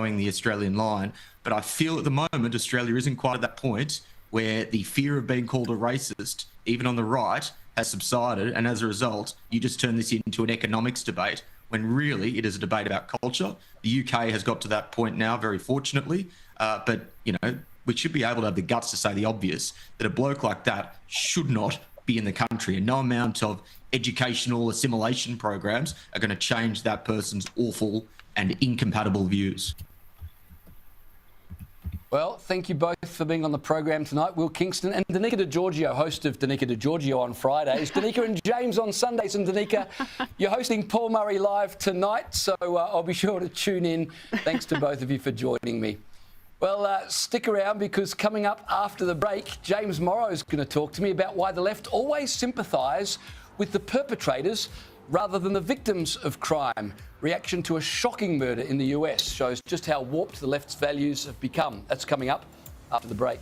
towing the Australian line. But I feel at the moment Australia isn't quite at that point where the fear of being called a racist, even on the right, has subsided. And as a result, you just turn this into an economics debate when really it is a debate about culture. The UK has got to that point now, very fortunately. But, you know, we should be able to have the guts to say the obvious, that a bloke like that should not be in the country. And no amount of educational assimilation programs are going to change that person's awful and incompatible views. Well, thank you both for being on the program tonight. Will Kingston and Danica DiGiorgio, host of Danica DiGiorgio on Fridays. Danica and James on Sundays. And Danica, you're hosting Paul Murray Live tonight, so I'll be sure to tune in. Thanks to both of you for joining me. Well, stick around, because coming up after the break, James Morrow is going to talk to me about why the left always sympathise with the perpetrators rather than the victims of crime. Reaction to a shocking murder in the US shows just how warped the left's values have become. That's coming up after the break.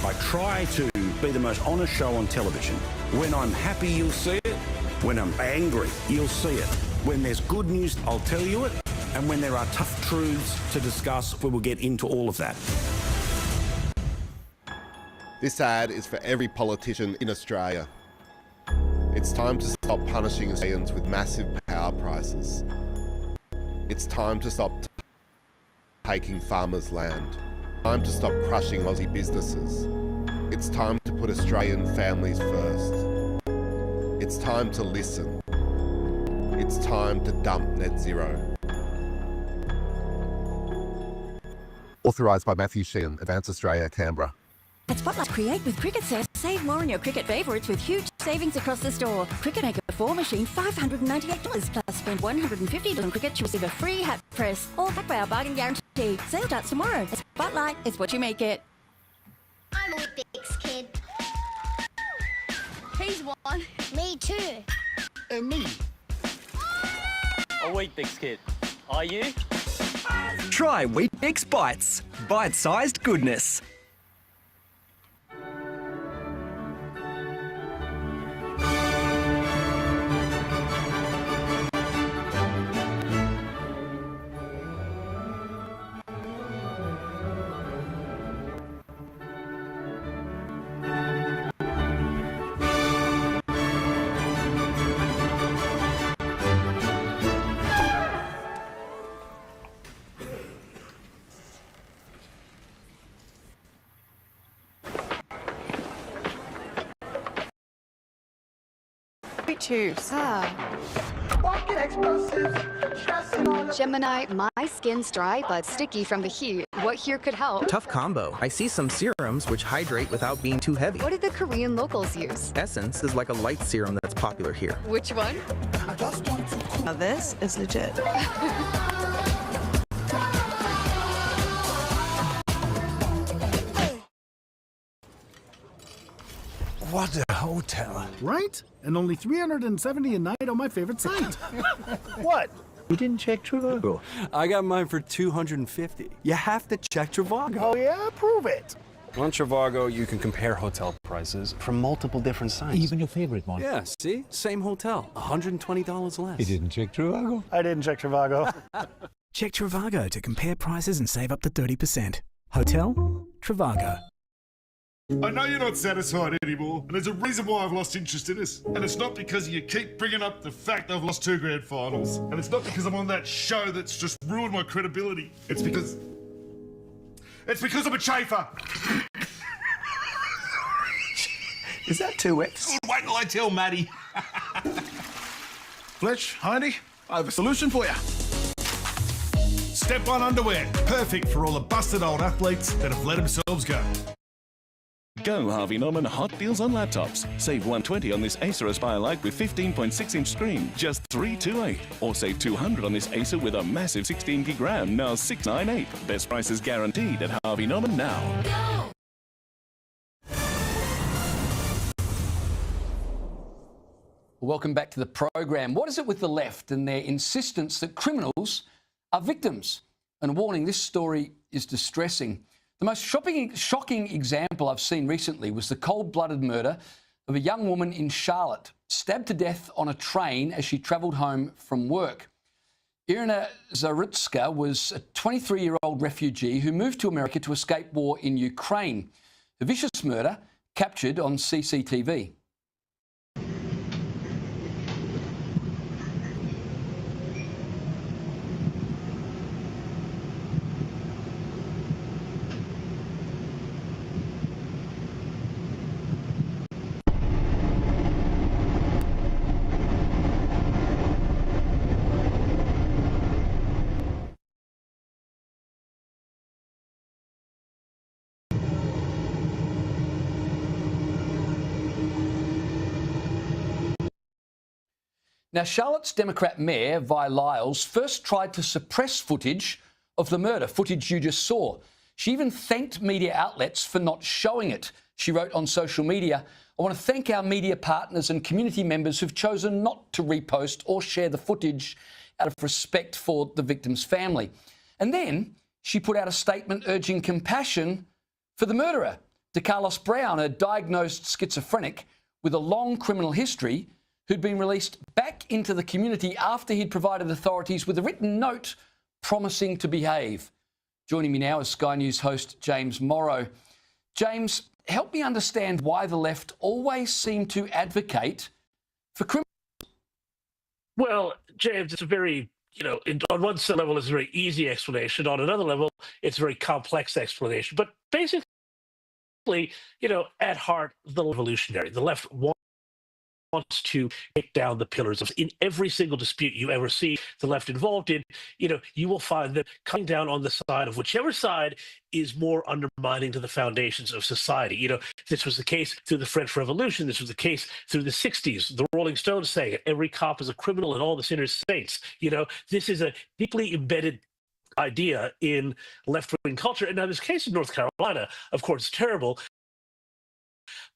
I try to be the most honest show on television. When I'm happy, you'll see it. When I'm angry, you'll see it. When there's good news, I'll tell you it. And when there are tough truths to discuss, we will get into all of that. This ad is for every politician in Australia. It's time to stop punishing Australians with massive power prices. It's time to stop taking farmers' land. Time to stop crushing Aussie businesses. It's time to put Australian families first. It's time to listen. It's time to dump net zero. Authorised by Matthew Sheehan, Advance Australia, Canberra. At Spotlight, create with Cricket Set. Save more on your cricket favourites with huge savings across the store. Cricket Maker 4 machine, $598. Plus spend $150 on cricket to receive a free hat press. All backed by our bargain guarantee. Sale starts tomorrow. At Spotlight, it's what you make it. I'm a Weet-Bix kid. He's one. Me too. And me. A Weet-Bix kid. Are you? Try Weet-Bix Bites. Bite-sized goodness. Tubes. Gemini, my skin's dry but sticky from the heat. What here could help? Tough combo. I see some serums which hydrate without being too heavy. What did the Korean locals use? Essence is like a light serum that's popular here. Which one? Now this is legit. What a hotel. Right? And only $370 a night on my favorite site. What? You didn't check Trivago. I got mine for $250. You have to check Trivago. Oh yeah? Prove it. On Trivago, you can compare hotel prices from multiple different sites. Even your favorite one. Yeah, see? Same hotel, $120 less. You didn't check Trivago? I didn't check Trivago. Check Trivago to compare prices and save up to 30%. Hotel? Trivago. I know you're not satisfied anymore, and there's a reason why I've lost interest in this. And it's not because you keep bringing up the fact I've lost 2 grand finals. And it's not because I'm on that show that's just ruined my credibility. It's because I'm a chafer. Is that 2x? Wait till I tell Maddie. Fletch, Heidi, I have a solution for you. Step 1 underwear. Perfect for all the busted old athletes that have let themselves go. Go Harvey Norman hot deals on laptops. Save $120 on this Acer Aspire Lite with 15.6-inch screen, just $328. Or save $200 on this Acer with a massive 16 gig RAM, now $698. Best prices guaranteed at Harvey Norman now. Welcome back to the program. What is it with the left and their insistence that criminals are victims? And a warning, this story is distressing. The most shocking example I've seen recently was the cold-blooded murder of a young woman in Charlotte stabbed to death on a train as she travelled home from work. Irina Zarutska was a 23-year-old refugee who moved to America to escape war in Ukraine. The vicious murder captured on CCTV. Now, Charlotte's Democrat Mayor, Vi Lyles, first tried to suppress footage of the murder, footage you just saw. She even thanked media outlets for not showing it. She wrote on social media, "I want to thank our media partners and community members who've chosen not to repost or share the footage out of respect for the victim's family." And then she put out a statement urging compassion for the murderer, to Carlos Brown, a diagnosed schizophrenic with a long criminal history, who'd been released back into the community after he'd provided authorities with a written note promising to behave. Joining me now is Sky News host James Morrow. James, help me understand why the left always seem to advocate for criminals. Well, James, it's a very, on one level, it's a very easy explanation. On another level, it's a very complex explanation. But basically, at heart, the revolutionary. The left wants to take down the pillars of in every single dispute you ever see the left involved in. You will find them coming down on the side of whichever side is more undermining to the foundations of society. This was the case through the French Revolution. This was the case through the 60s. The Rolling Stones saying it, every cop is a criminal and all the sinners saints. This is a deeply embedded idea in left-wing culture. And now this case in North Carolina, of course, is terrible.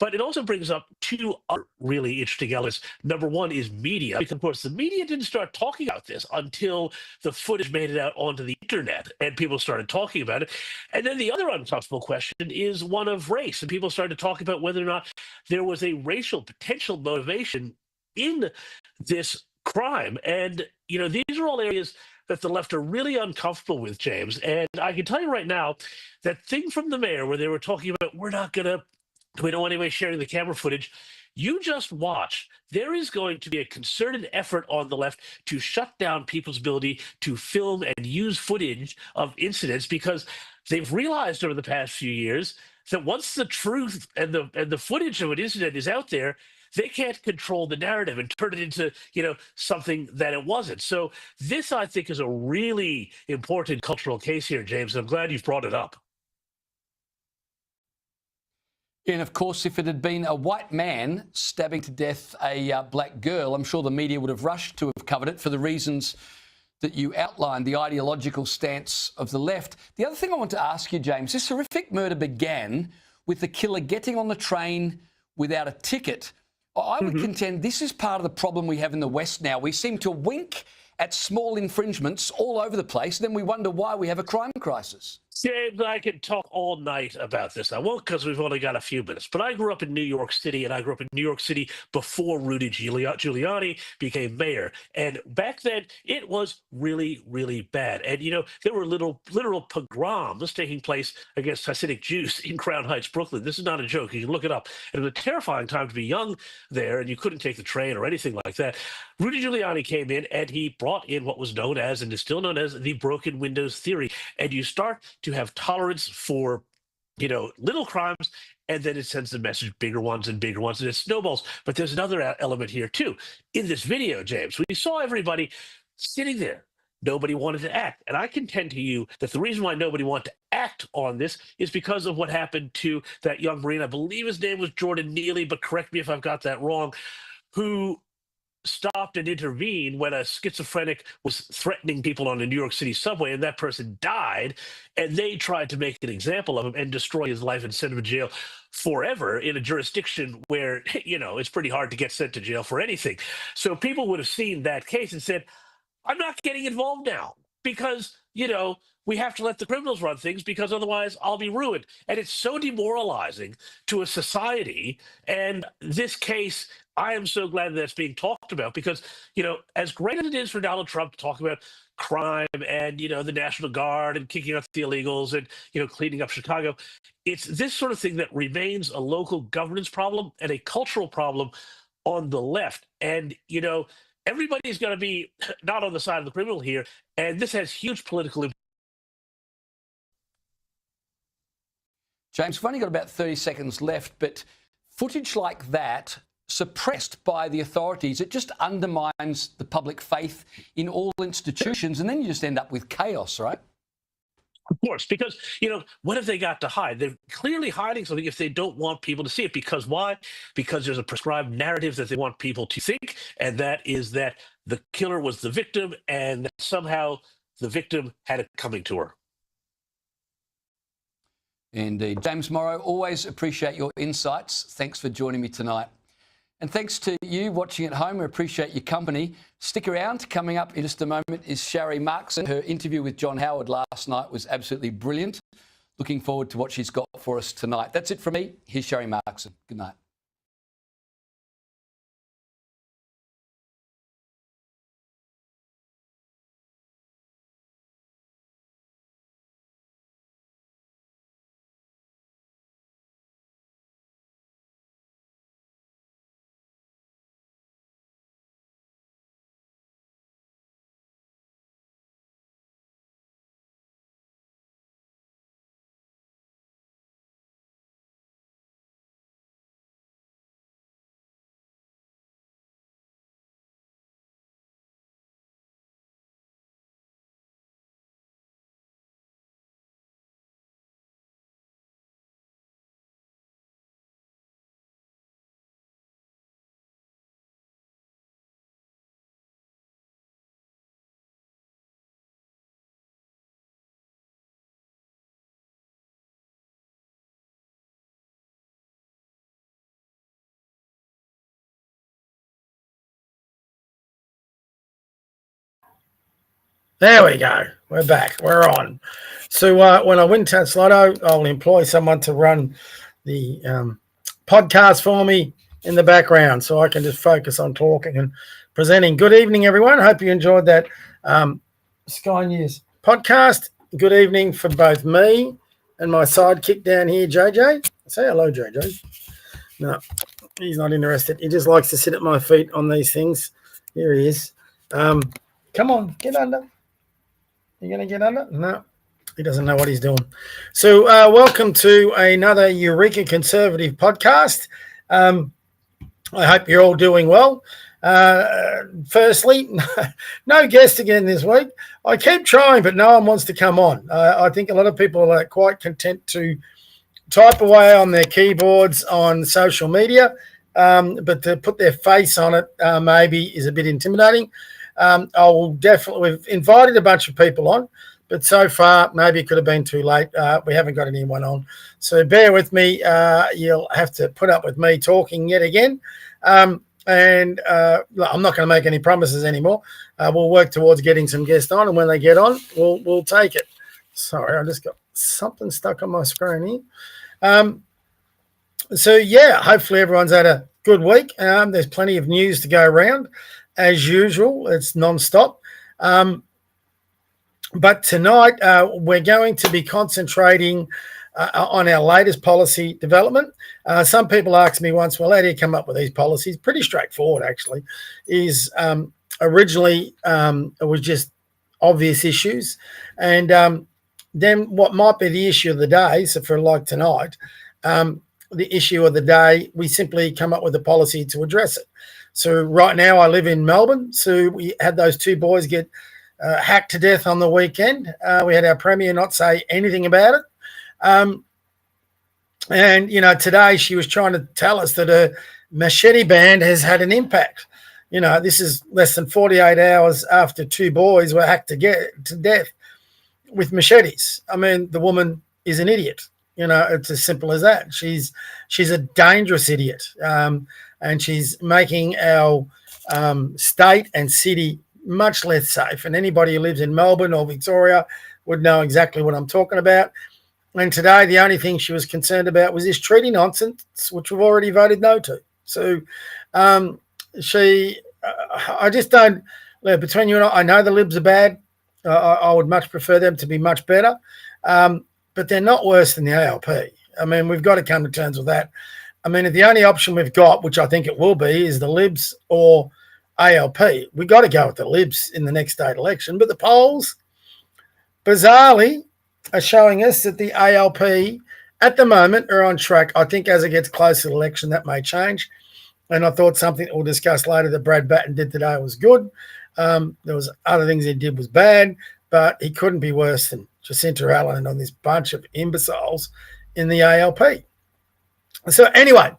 But it also brings up two other really interesting elements. Number one is media. Because, of course, the media didn't start talking about this until the footage made it out onto the internet and people started talking about it. And then the other uncomfortable question is one of race. And people started to talk about whether or not there was a racial potential motivation in this crime. And, these are all areas that the left are really uncomfortable with, James. And I can tell you right now, that thing from the mayor where they were talking about, we don't want anybody sharing the camera footage. You just watch. There is going to be a concerted effort on the left to shut down people's ability to film and use footage of incidents because they've realized over the past few years that once the truth and the footage of an incident is out there, they can't control the narrative and turn it into, something that it wasn't. So this, I think, is a really important cultural case here, James. I'm glad you've brought it up. And of course, if it had been a white man stabbing to death a black girl, I'm sure the media would have rushed to have covered it for the reasons that you outlined, the ideological stance of the left. The other thing I want to ask you, James, this horrific murder began with the killer getting on the train without a ticket. I would contend this is part of the problem we have in the West now. We seem to wink at small infringements all over the place, then we wonder why we have a crime crisis. James, I could talk all night about this. I won't because we've only got a few minutes. But I grew up in New York City, and I grew up in New York City before Rudy Giuliani became mayor. And back then, it was really, really bad. And, there were literal pogroms taking place against Hasidic Jews in Crown Heights, Brooklyn. This is not a joke. You can look it up. And it was a terrifying time to be young there, and you couldn't take the train or anything like that. Rudy Giuliani came in, and he brought in what was known as, and is still known as, the broken windows theory. And you start to have tolerance for, little crimes, and then it sends the message bigger ones, and it snowballs. But there's another element here, too. In this video, James, we saw everybody sitting there. Nobody wanted to act. And I contend to you that the reason why nobody wanted to act on this is because of what happened to that young Marine. I believe his name was Jordan Neely, but correct me if I've got that wrong, who stopped and intervened when a schizophrenic was threatening people on the New York City subway, and that person died, and they tried to make an example of him and destroy his life and send him to jail forever in a jurisdiction where, it's pretty hard to get sent to jail for anything. So people would have seen that case and said, I'm not getting involved now because, we have to let the criminals run things because otherwise I'll be ruined. And it's so demoralizing to a society. And this case, I am so glad that it's being talked about because, as great as it is for Donald Trump to talk about crime and, the National Guard and kicking out the illegals and, cleaning up Chicago, it's this sort of thing that remains a local governance problem and a cultural problem on the left. And, everybody's going to be not on the side of the criminal here. And this has huge political implications. James, we've only got about 30 seconds left, but footage like that, suppressed by the authorities, it just undermines the public faith in all institutions, and then you just end up with chaos, right? Of course, because, what have they got to hide? They're clearly hiding something if they don't want people to see it. Because why? Because there's a prescribed narrative that they want people to think, and that is that the killer was the victim and that somehow the victim had it coming to her. Indeed. James Morrow, always appreciate your insights. Thanks for joining me tonight. And thanks to you watching at home. I appreciate your company. Stick around. Coming up in just a moment is Sharri Markson. Her interview with John Howard last night was absolutely brilliant. Looking forward to what she's got for us tonight. That's it from me. Here's Sharri Markson. Good night. There we go. We're back. We're on. So when I win Lotto, I'll employ someone to run the podcast for me in the background so I can just focus on talking and presenting. Good evening, everyone. Hope you enjoyed that Sky News podcast. Good evening for both me and my sidekick down here, JJ. Say hello, JJ. No, he's not interested. He just likes to sit at my feet on these things. Here he is. Come on, get under. You going to get under? No, he doesn't know what he's doing. So welcome to another Eureka Conservative podcast. I hope you're all doing well. Firstly, no guest again this week. I keep trying, but no one wants to come on. I think a lot of people are quite content to type away on their keyboards on social media, but to put their face on it maybe is a bit intimidating. We've invited a bunch of people on, but so far maybe it could have been too late. We haven't got anyone on. So bear with me. You'll have to put up with me talking yet again. I'm not going to make any promises anymore. We'll work towards getting some guests on, and when they get on, we'll take it. Sorry, I just got something stuck on my screen here. Hopefully everyone's had a good week. There's plenty of news to go around. As usual, it's non-stop. But tonight, we're going to be concentrating on our latest policy development. Some people asked me once, well, how do you come up with these policies? Pretty straightforward, actually. Originally, it was just obvious issues. And then what might be the issue of the day, so for like tonight, the issue of the day, we simply come up with a policy to address it. So right now I live in Melbourne. So we had those two boys get hacked to death on the weekend. We had our Premier not say anything about it. Today she was trying to tell us that a machete ban has had an impact. This is less than 48 hours after two boys were hacked to death with machetes. I mean, the woman is an idiot. It's as simple as that. She's a dangerous idiot. And she's making our state and city much less safe. And anybody who lives in Melbourne or Victoria would know exactly what I'm talking about. And today, the only thing she was concerned about was this treaty nonsense, which we've already voted no to. So I just don't, between you and I know the Libs are bad. I would much prefer them to be much better. But they're not worse than the ALP. I mean, we've got to come to terms with that. I mean, if the only option we've got, which I think it will be, is the Libs or ALP, we've got to go with the Libs in the next state election. But the polls, bizarrely, are showing us that the ALP at the moment are on track. I think as it gets closer to the election, that may change. And I thought something that we'll discuss later that Brad Batten did today was good. There was other things he did was bad, but he couldn't be worse than Jacinta Allen on this bunch of imbeciles in the ALP. So anyway,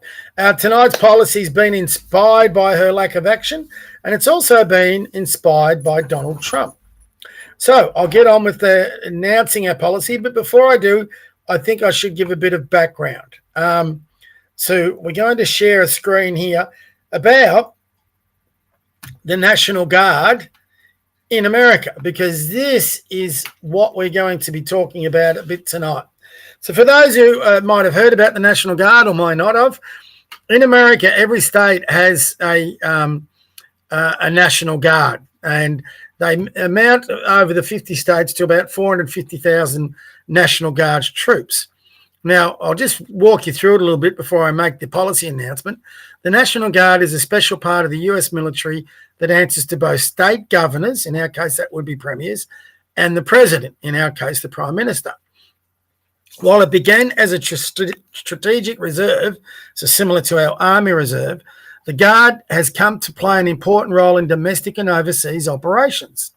tonight's policy's been inspired by her lack of action, and it's also been inspired by Donald Trump. So I'll get on with announcing our policy, but before I do, I think I should give a bit of background. So we're going to share a screen here about the National Guard in America, because this is what we're going to be talking about a bit tonight. So for those who might have heard about the National Guard or might not have, in America, every state has a National Guard, and they amount over the 50 states to about 450,000 National Guard troops. Now, I'll just walk you through it a little bit before I make the policy announcement. The National Guard is a special part of the US military that answers to both state governors, in our case that would be premiers, and the president, in our case the Prime Minister. While it began as a strategic reserve, so similar to our Army Reserve, the Guard has come to play an important role in domestic and overseas operations.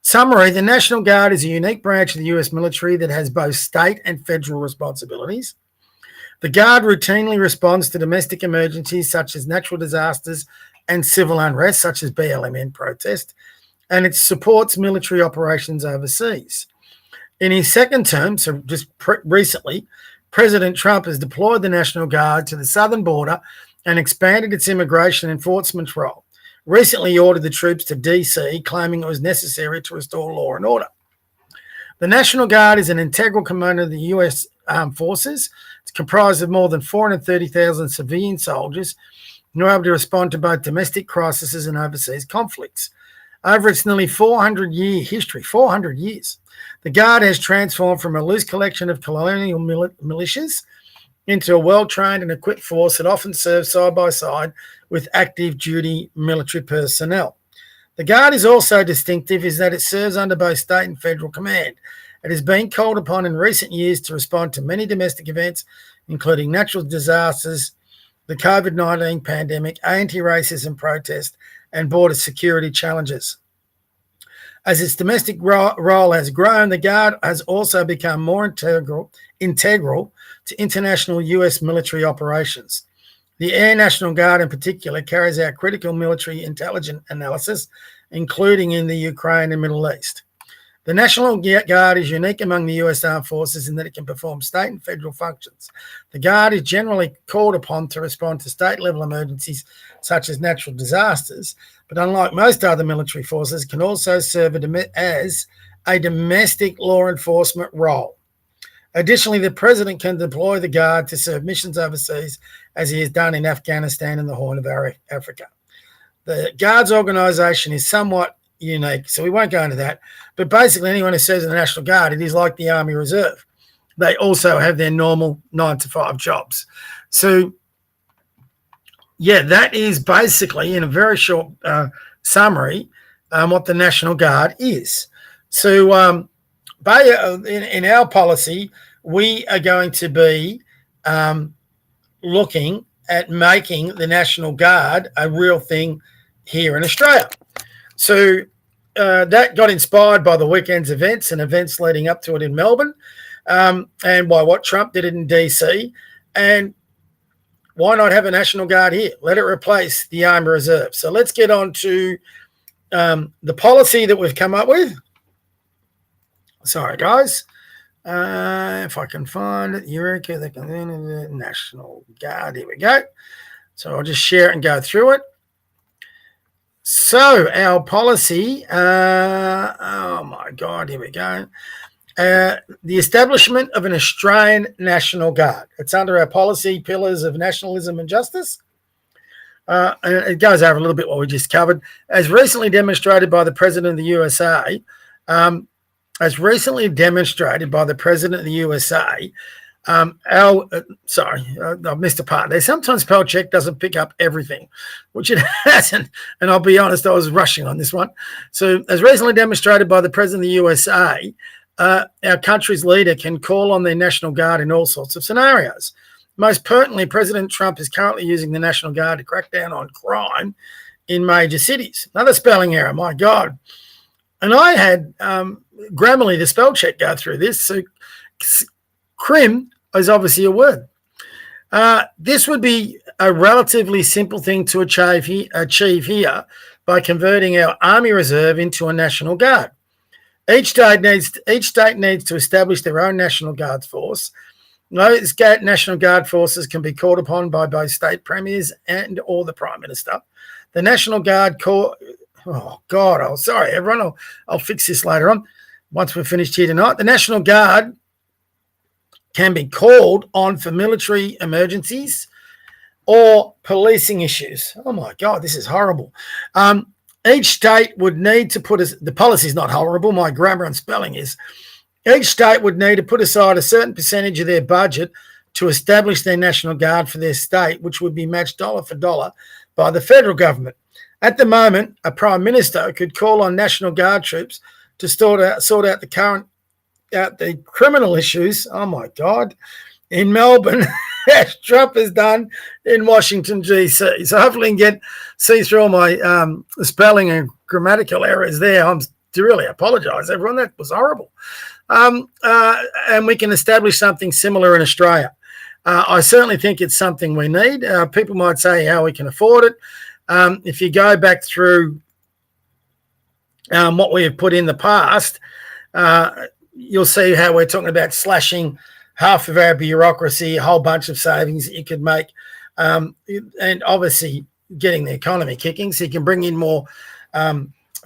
Summary, the National Guard is a unique branch of the US military that has both state and federal responsibilities. The Guard routinely responds to domestic emergencies such as natural disasters and civil unrest, such as BLM protest, and it supports military operations overseas. In his second term, so just recently, President Trump has deployed the National Guard to the southern border and expanded its immigration enforcement role. Recently, he ordered the troops to DC, claiming it was necessary to restore law and order. The National Guard is an integral component of the U.S. Armed Forces. It's comprised of more than 430,000 civilian soldiers who are able to respond to both domestic crises and overseas conflicts. Over its nearly 400-year history, 400 years, the Guard has transformed from a loose collection of colonial militias into a well-trained and equipped force that often serves side by side with active duty military personnel. The Guard is also distinctive is that it serves under both state and federal command. It has been called upon in recent years to respond to many domestic events, including natural disasters, the COVID-19 pandemic, anti-racism protest, and border security challenges. As its domestic role has grown, the Guard has also become more integral to international US military operations. The Air National Guard in particular carries out critical military intelligence analysis, including in the Ukraine and Middle East. The National Guard is unique among the US Armed Forces in that it can perform state and federal functions. The Guard is generally called upon to respond to state-level emergencies such as natural disasters, but unlike most other military forces, can also serve as a domestic law enforcement role. Additionally, the President can deploy the Guard to serve missions overseas, as he has done in Afghanistan and the Horn of Africa. The Guard's organisation is somewhat unique, so we won't go into that. But basically, anyone who serves in the National Guard, it is like the Army Reserve. They also have their normal 9-to-5 jobs. So, yeah, that is basically, in a very short summary, what the National Guard is. So, in our policy, we are going to be looking at making the National Guard a real thing here in Australia. So that got inspired by the weekend's events and events leading up to it in Melbourne, and by what Trump did in DC. And why not have a National Guard here? Let it replace the Army Reserve. So let's get on to the policy that we've come up with. Sorry, guys. If I can find it, Eureka, the National Guard. Here we go. So I'll just share it and go through it. So our policy, oh my God, here we go. The establishment of an Australian National Guard. It's under our policy pillars of nationalism and justice. And it goes over a little bit what we just covered. As recently demonstrated by the President of the USA, I missed a part there. Sometimes spell check doesn't pick up everything, which it hasn't. And I'll be honest, I was rushing on this one. So, as recently demonstrated by the President of the USA, our country's leader can call on their National Guard in all sorts of scenarios. Most pertinently, President Trump is currently using the National Guard to crack down on crime in major cities. Another spelling error, my God. And I had Grammarly, the spell check, go through this. So, crim is obviously a word. This would be a relatively simple thing to achieve here by converting our Army Reserve into a National Guard. Each state needs to establish their own National Guard force. Those National Guard forces can be called upon by both state premiers and or the Prime Minister. The National Guard Corps. Oh God! Oh, sorry, everyone. I'll fix this later on once we're finished here tonight. The National Guard can be called on for military emergencies or policing issues. Oh my God, this is horrible. Each state would need to the policy is not horrible, my grammar and spelling is. Each state would need to put aside a certain percentage of their budget to establish their National Guard for their state, which would be matched dollar for dollar by the federal government. At the moment, a Prime Minister could call on National Guard troops to sort out the criminal issues, oh my God, in Melbourne, as Trump has done in Washington, D.C. So hopefully you can see through all my spelling and grammatical errors there. I'm to really apologise, everyone. That was horrible. And we can establish something similar in Australia. I certainly think it's something we need. People might say how we can afford it. If you go back through what we have put in the past, you'll see how we're talking about slashing half of our bureaucracy, a whole bunch of savings that you could make, and obviously getting the economy kicking so you can bring in more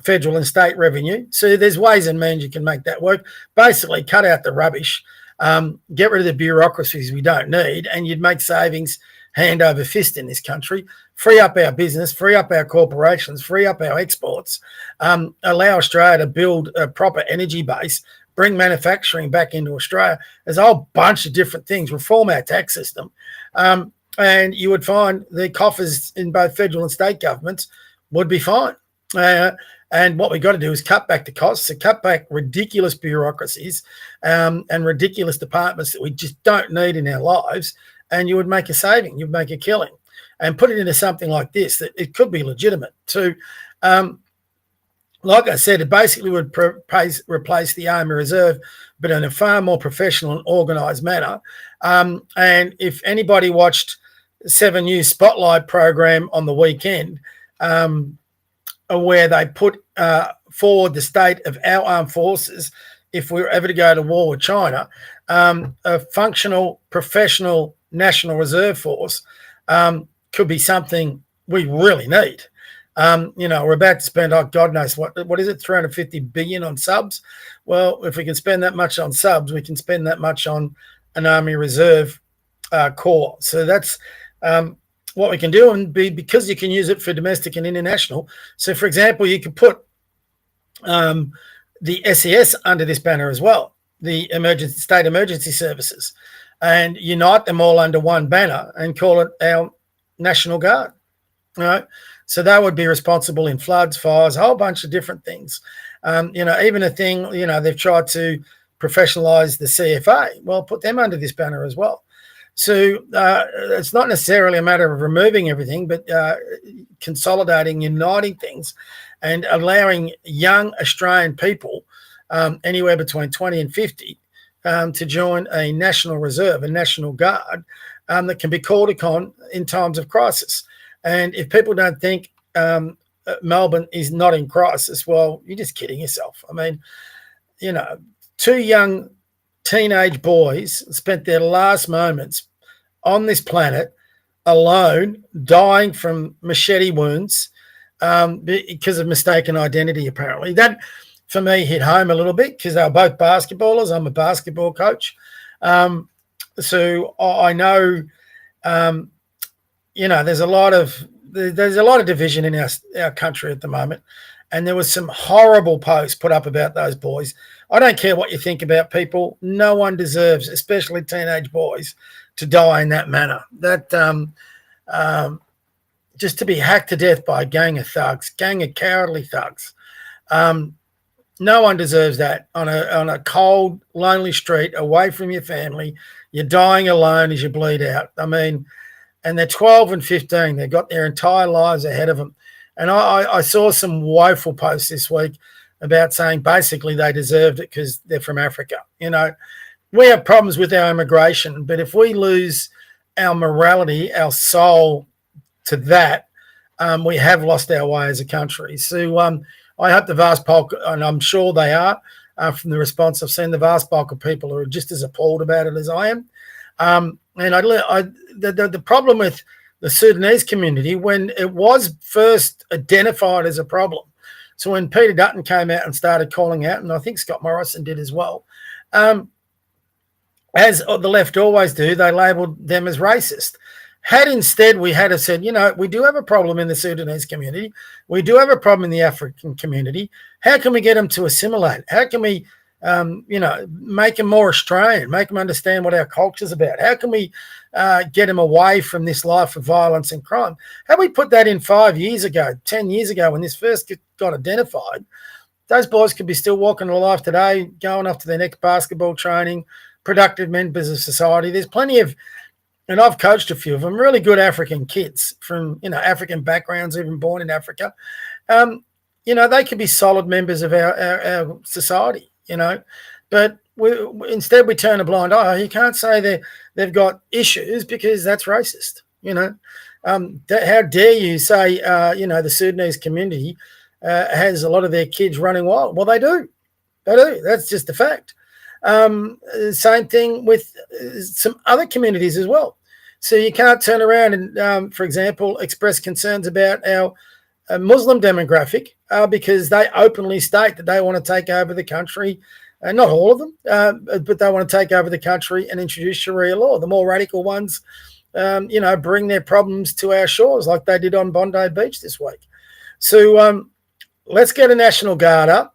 federal and state revenue. So there's ways and means you can make that work. Basically, cut out the rubbish, get rid of the bureaucracies we don't need, and you'd make savings hand over fist in this country, free up our business, free up our corporations, free up our exports, allow Australia to build a proper energy base, bring manufacturing back into Australia. There's a whole bunch of different things, reform our tax system. And you would find the coffers in both federal and state governments would be fine. And what we've got to do is cut back the costs, so cut back ridiculous bureaucracies and ridiculous departments that we just don't need in our lives, and you would make a saving, you'd make a killing, and put it into something like this that it could be legitimate. So, like I said, it basically would replace the Army Reserve, but in a far more professional and organised manner. And if anybody watched 7 News Spotlight program on the weekend, where they put forward the state of our armed forces if we were ever to go to war with China, a functional, professional National Reserve Force could be something we really need. We're about to spend, God knows what is it, 350 billion on subs? Well, if we can spend that much on subs, we can spend that much on an Army Reserve Corps. So that's what we can do, and because you can use it for domestic and international. So, for example, you could put the SES under this banner as well, the state emergency services, and unite them all under one banner and call it our National Guard. All right. So they would be responsible in floods, fires, a whole bunch of different things. Even a thing, they've tried to professionalize the CFA. Well, put them under this banner as well. So it's not necessarily a matter of removing everything, but consolidating, uniting things, and allowing young Australian people, anywhere between 20 and 50, to join a National Reserve, a National Guard, that can be called upon in times of crisis. And if people don't think Melbourne is not in crisis, well, you're just kidding yourself. I mean, 2 young teenage boys spent their last moments on this planet alone, dying from machete wounds, because of mistaken identity, apparently. That, for me, hit home a little bit because they were both basketballers. I'm a basketball coach. So I know, there's a lot of division in our country at the moment. And there was some horrible posts put up about those boys. I don't care what you think about people. No one deserves, especially teenage boys, to die in that manner. That just to be hacked to death by a gang of thugs, gang of cowardly thugs. No one deserves that on a cold, lonely street, away from your family. You're dying alone as you bleed out. I mean, and they're 12 and 15. They've got their entire lives ahead of them. And I saw some woeful posts this week about saying basically they deserved it because they're from Africa. We have problems with our immigration, but if we lose our morality, our soul to that, we have lost our way as a country. So I hope the vast bulk, and I'm sure they are, from the response I've seen, the vast bulk of people are just as appalled about it as I am. And the problem with the Sudanese community, when it was first identified as a problem, so when Peter Dutton came out and started calling out, and I think Scott Morrison did as well, as the left always do, they labelled them as racist. Had instead we had said, we do have a problem in the Sudanese community. We do have a problem in the African community. How can we get them to assimilate? How can we, make them more Australian, make them understand what our culture's about? How can we get them away from this life of violence and crime? Had we put that in 5 years ago, 10 years ago, when this first got identified, those boys could be still walking alive today, going off to their next basketball training, productive members of society. There's plenty of, and I've coached a few of them, really good African kids from, African backgrounds, even born in Africa. They could be solid members of our society, but instead we turn a blind eye. You can't say they've got issues because that's racist, how dare you say, the Sudanese community has a lot of their kids running wild. Well, they do. That's just a fact. Same thing with some other communities as well. So you can't turn around and, for example, express concerns about our Muslim demographic because they openly state that they want to take over the country. Not all of them, but they want to take over the country and introduce Sharia law. The more radical ones, bring their problems to our shores like they did on Bondi Beach this week. So let's get a National Guard up.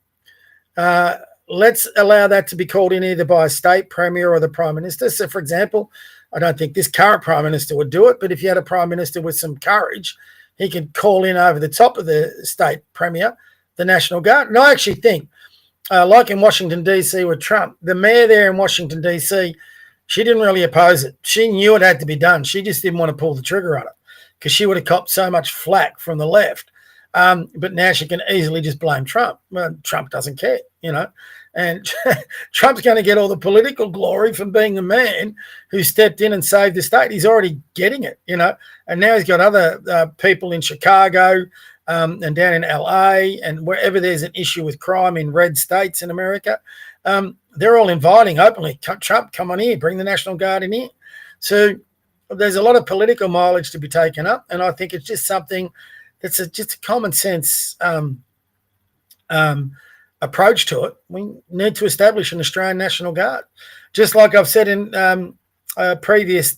Let's allow that to be called in either by a state premier or the Prime Minister. So, for example, I don't think this current Prime Minister would do it, but if you had a Prime Minister with some courage, he could call in over the top of the state premier, the National Guard. And I actually think, like in Washington, D.C. with Trump, the mayor there in Washington, D.C., she didn't really oppose it. She knew it had to be done. She just didn't want to pull the trigger on it because she would have copped so much flack from the left. But now she can easily just blame Trump. Well, Trump doesn't care, and Trump's going to get all the political glory from being the man who stepped in and saved the state. He's already getting it, and now he's got other people in Chicago and down in LA and wherever there's an issue with crime in red states in America. They're all inviting openly, Trump, come on here, bring the National Guard in here. So there's a lot of political mileage to be taken up, and I think it's just something that's just a common sense approach to it. We need to establish an Australian National Guard. Just like I've said in a previous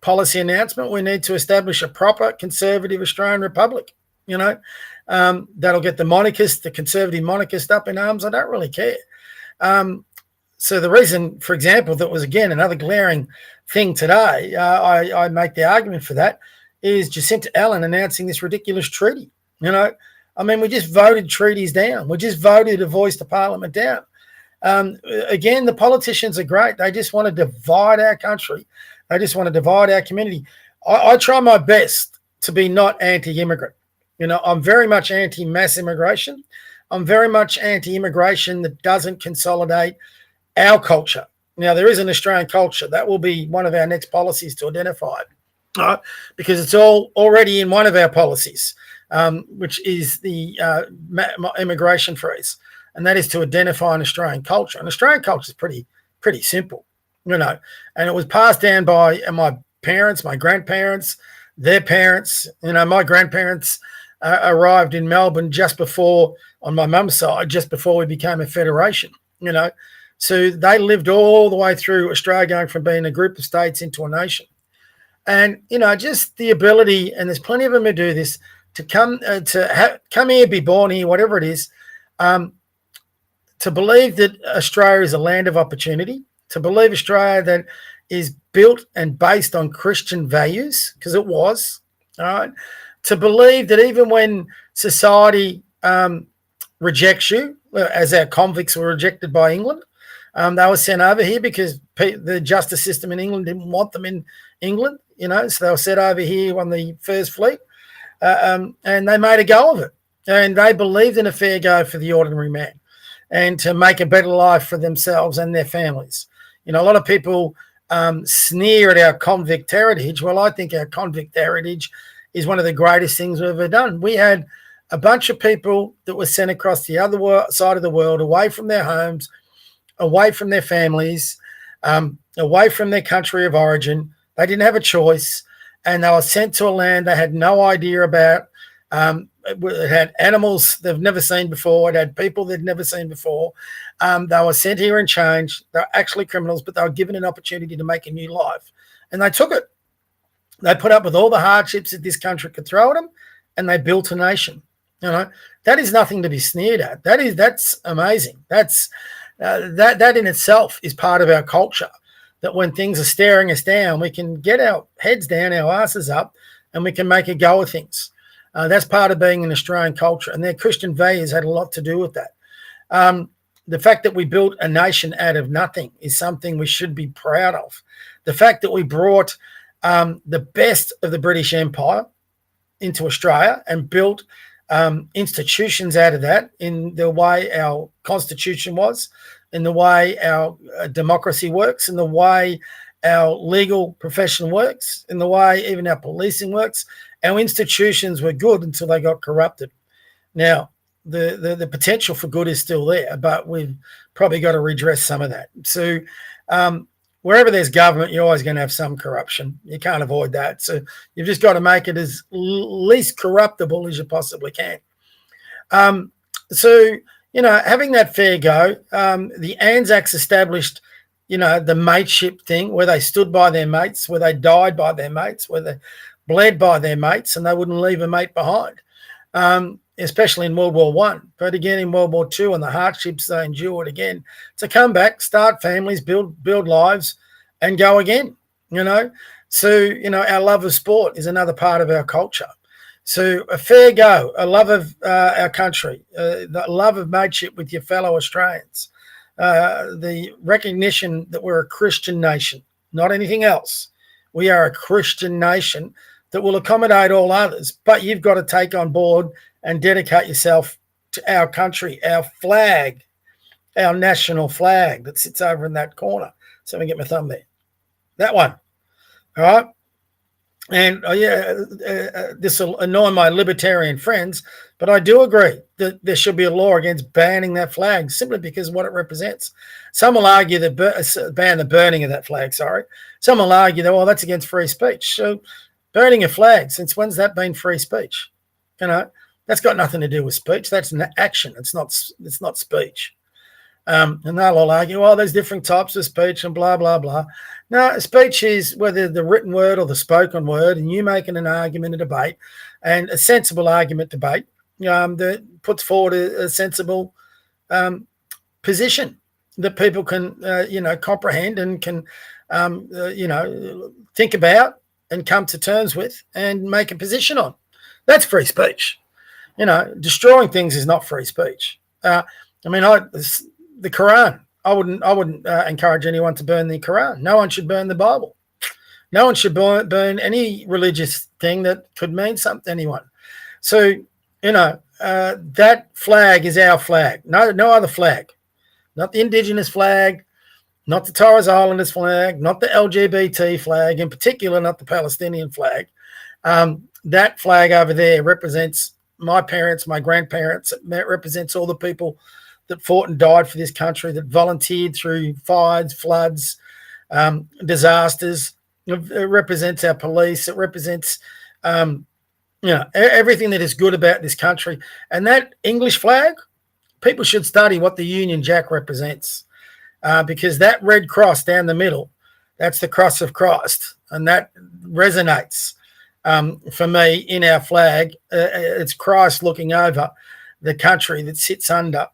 policy announcement, we need to establish a proper conservative Australian Republic. That'll get the conservative monarchist up in arms. I don't really care. So the reason, for example, that was, again, another glaring thing today, I make the argument for that, is Jacinta Allen announcing this ridiculous treaty. We just voted treaties down. We just voted a voice to Parliament down. Again, the politicians are great. They just want to divide our country. They just want to divide our community. I try my best to be not anti-immigrant. I'm very much anti-mass immigration. I'm very much anti-immigration that doesn't consolidate our culture. Now, there is an Australian culture. That will be one of our next policies to identify. Because it's already in one of our policies, which is the immigration freeze, and that is to identify an Australian culture. And Australian culture is pretty simple, and it was passed down by my parents, my grandparents, their parents, my grandparents arrived in Melbourne just before, on my mum's side, just before we became a federation, So they lived all the way through Australia, going from being a group of states into a nation. And, just the ability, and there's plenty of them who do this, to come here, be born here, whatever it is, to believe that Australia is a land of opportunity, to believe Australia that is built and based on Christian values, because it was, all right, to believe that even when society rejects you, as our convicts were rejected by England, they were sent over here because the justice system in England didn't want them in England, so they were sent over here on the First Fleet, and they made a go of it. And they believed in a fair go for the ordinary man and to make a better life for themselves and their families. A lot of people sneer at our convict heritage. Well, I think our convict heritage is one of the greatest things we've ever done. We had a bunch of people that were sent across the other side of the world, away from their homes, away from their families, away from their country of origin. They didn't have a choice, and they were sent to a land they had no idea about. It had animals they've never seen before. It had people they'd never seen before. They were sent here and changed. They're actually criminals, but they were given an opportunity to make a new life, and they took it. They put up with all the hardships that this country could throw at them, and they built a nation. That is nothing to be sneered at. That's amazing. That in itself is part of our culture. That when things are staring us down, we can get our heads down, our asses up, and we can make a go of things. That's part of being an Australian culture, and their Christian values had a lot to do with that. The fact that we built a nation out of nothing is something we should be proud of. The fact that we brought the best of the British Empire into Australia and built institutions out of that, in the way our constitution was, in the way our democracy works, in the way our legal profession works, in the way even our policing works. Our institutions were good until they got corrupted. Now, the potential for good is still there, but we've probably got to redress some of that. So wherever there's government, you're always going to have some corruption. You can't avoid that. So you've just got to make it as least corruptible as you possibly can. Having that fair go, the Anzacs established, the mateship thing, where they stood by their mates, where they died by their mates, where they bled by their mates, and they wouldn't leave a mate behind, especially in World War I. But again, in World War II and the hardships they endured, again, to come back, start families, build lives, and go again, So, our love of sport is another part of our culture. So a fair go, a love of our country, the love of mateship with your fellow Australians, the recognition that we're a Christian nation, not anything else. We are a Christian nation that will accommodate all others, but you've got to take on board and dedicate yourself to our country, our flag, our national flag that sits over in that corner. So let me get my thumb there. That one. All right. And this will annoy my libertarian friends, but I do agree that there should be a law against banning that flag simply because of what it represents. Some will argue that ban the burning of that flag, Some will argue that, well, that's against free speech. So burning a flag, since when's that been free speech? That's got nothing to do with speech. That's an action. It's not speech. And they'll all argue, well, there's different types of speech and blah, blah, blah. No, speech is whether the written word or the spoken word, and you making an argument, a debate, and a sensible argument debate that puts forward a sensible position that people can, comprehend and can, think about and come to terms with and make a position on. That's free speech. Destroying things is not free speech. The Quran, I wouldn't encourage anyone to burn the Quran. No one should burn the Bible. No one should burn any religious thing that could mean something to anyone. So, that flag is our flag. No other flag. Not the Indigenous flag, not the Torres Islanders flag, not the LGBT flag, in particular, not the Palestinian flag. That flag over there represents my parents, my grandparents. It represents all the people that fought and died for this country, that volunteered through fires, floods, disasters. It represents our police. It represents everything that is good about this country. And that English flag, people should study what the Union Jack represents, because that red cross down the middle, that's the cross of Christ, and that resonates for me in our flag. It's Christ looking over the country that sits under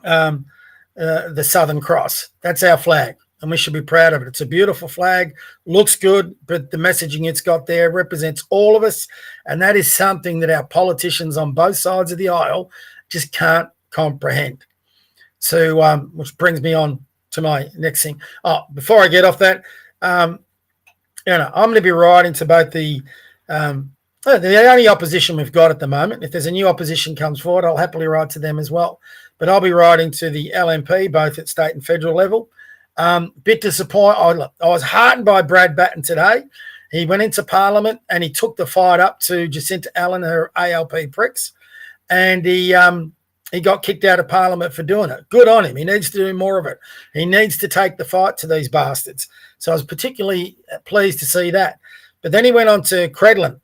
the Southern Cross. That's our flag, and we should be proud of it. It's a beautiful flag, looks good, but the messaging it's got there represents all of us, and that is something that our politicians on both sides of the aisle just can't comprehend. So, which brings me on to my next thing. Before I get off that, I'm going to be writing to both the only opposition we've got at the moment. If there's a new opposition comes forward, I'll happily write to them as well. But I'll be writing to the LNP, both at state and federal level. Bit disappointed. I was heartened by Brad Batten today. He went into Parliament and he took the fight up to Jacinta Allen, her ALP pricks, and he got kicked out of Parliament for doing it. Good on him. He needs to do more of it. He needs to take the fight to these bastards. So I was particularly pleased to see that. But then he went on to Credlin,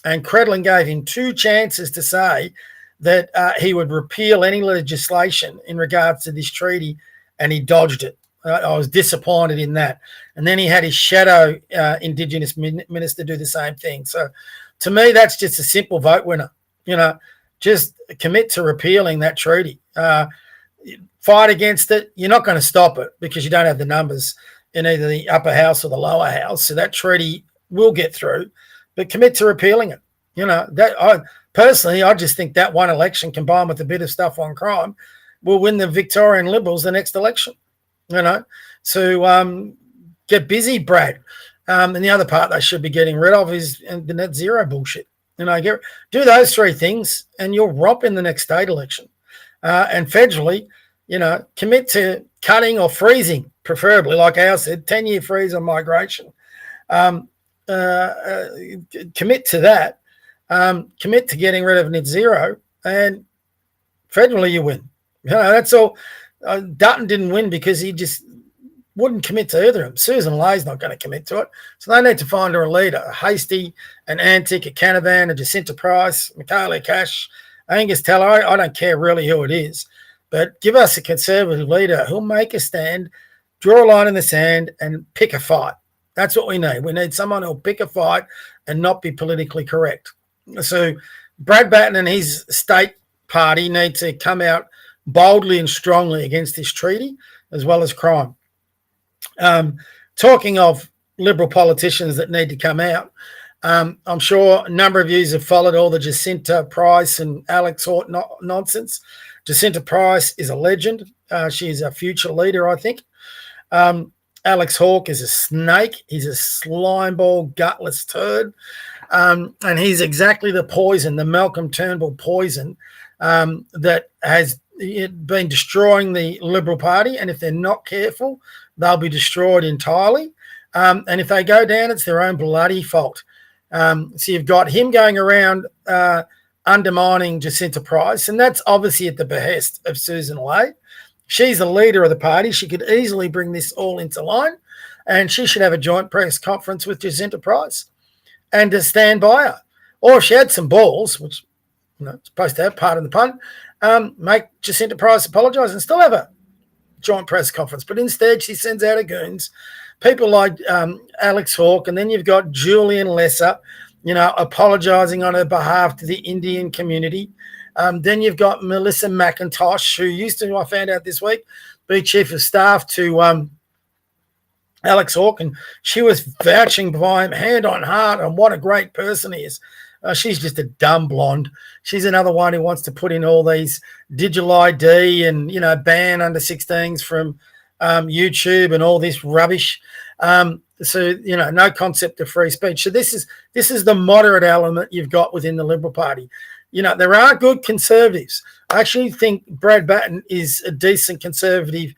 and Credlin gave him 2 chances to say that he would repeal any legislation in regards to this treaty, and he dodged it. I was disappointed in that. And then he had his shadow Indigenous minister do the same thing. So to me, that's just a simple vote winner. Just commit to repealing that treaty. Fight against it. You're not going to stop it because you don't have the numbers in either the upper house or the lower house. So that treaty will get through, but commit to repealing it. Personally, I just think that one election combined with a bit of stuff on crime will win the Victorian Liberals the next election. So get busy, Brad. And the other part they should be getting rid of is the net zero bullshit. Do those 3 things and you'll romp in the next state election. And federally, commit to cutting or freezing, preferably, like Al said, 10-year freeze on migration. Commit to that. Commit to getting rid of net zero, and federally you win. That's all. Dutton didn't win because he just wouldn't commit to either of them. Susan Lay's not going to commit to it. So they need to find her a leader, a Hasty, an Antic, a Canavan, a Jacinta Price, Michaela Cash, Angus Taylor. I don't care really who it is, but give us a Conservative leader who'll make a stand, draw a line in the sand, and pick a fight. That's what we need. We need someone who'll pick a fight and not be politically correct. So Brad Batten and his state party need to come out boldly and strongly against this treaty, as well as crime. Talking of Liberal politicians that need to come out, I'm sure a number of you have followed all the Jacinta Price and Alex Hort nonsense. Jacinta Price is a legend. She is a future leader, I think. Alex Hawke is a snake. He's a slimeball, gutless turd. And he's exactly the poison, the Malcolm Turnbull poison, that has been destroying the Liberal Party. And if they're not careful, they'll be destroyed entirely. And if they go down, it's their own bloody fault. So you've got him going around undermining Jacinta Price, and that's obviously at the behest of Susan Ley. She's the leader of the party. She could easily bring this all into line, and she should have a joint press conference with Jacinta Price and to stand by her. Or if she had some balls, which it's supposed to have, pardon the pun, make Jacinta Price apologise and still have a joint press conference. But instead, she sends out her goons, people like Alex Hawke, and then you've got Julian Lesser, apologising on her behalf to the Indian community. Then you've got Melissa McIntosh, who used to, I found out this week, be chief of staff to Alex Hawke, and she was vouching by him hand on heart on what a great person he is. She's just a dumb blonde. She's another one who wants to put in all these digital ID and, ban under 16s from YouTube and all this rubbish. So, no concept of free speech. So this is the moderate element you've got within the Liberal Party. There are good conservatives. I actually think Brad Batten is a decent conservative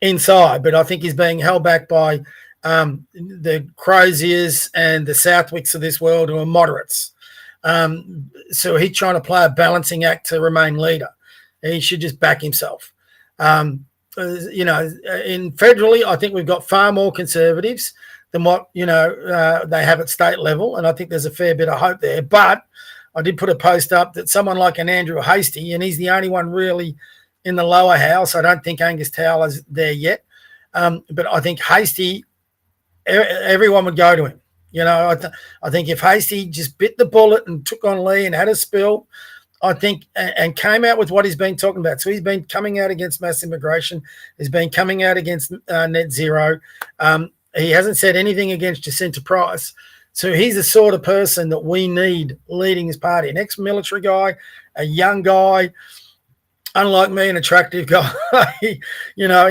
inside, but I think he's being held back by the Croziers and the Southwicks of this world who are moderates. So he's trying to play a balancing act to remain leader. He should just back himself. In federally, I think we've got far more conservatives than what, they have at state level. And I think there's a fair bit of hope there. But I did put a post up that someone like an Andrew Hastie, and he's the only one really in the lower house. I don't think Angus Towler's there yet. But I think Hastie, everyone would go to him. I think if Hastie just bit the bullet and took on Lee and had a spill, I think, and came out with what he's been talking about. So he's been coming out against mass immigration. He's been coming out against net zero. He hasn't said anything against Jacinta Price. So he's the sort of person that we need leading his party. An ex-military guy, a young guy, unlike me, an attractive guy. He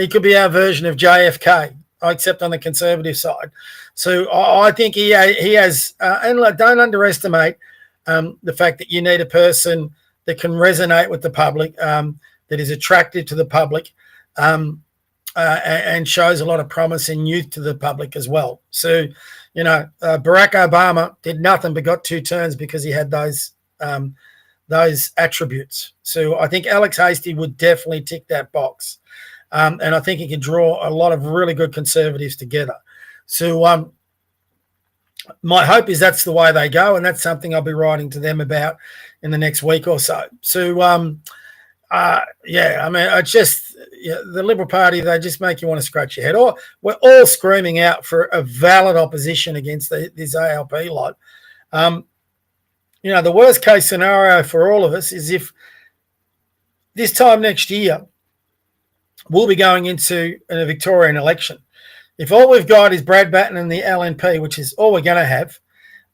could be our version of JFK, except on the conservative side. So I think he has, and don't underestimate the fact that you need a person that can resonate with the public, that is attractive to the public, and shows a lot of promise and youth to the public as well. So, Barack Obama did nothing but got 2 turns because he had those attributes. So I think Alex Hastie would definitely tick that box. And I think he can draw a lot of really good conservatives together. So my hope is that's the way they go, and that's something I'll be writing to them about in the next week or so. So, it's just the Liberal Party, they just make you want to scratch your head. Or we're all screaming out for a valid opposition against this ALP lot. The worst case scenario for all of us is if this time next year we'll be going into a Victorian election. If all we've got is Brad Batten and the LNP, which is all we're going to have,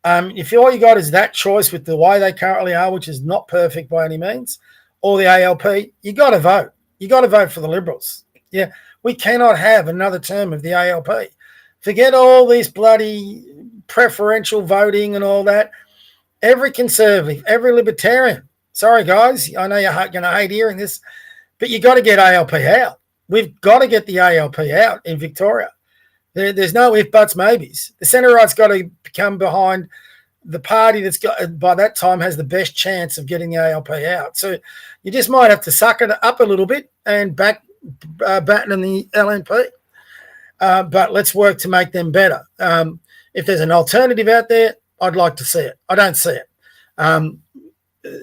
if all you got is that choice with the way they currently are, which is not perfect by any means, or the ALP, you got to vote. You got to vote for the Liberals. Yeah, we cannot have another term of the ALP. Forget all this bloody preferential voting and all that. Every Conservative, every Libertarian, sorry guys, I know you're going to hate hearing this, but you got to get ALP out. We've got to get the ALP out in Victoria. There's no if, buts, maybes. The centre right's got to come behind the party that's got, by that time, has the best chance of getting the ALP out. So you just might have to suck it up a little bit and back Batten and the LNP. But let's work to make them better. If there's an alternative out there, I'd like to see it. I don't see it.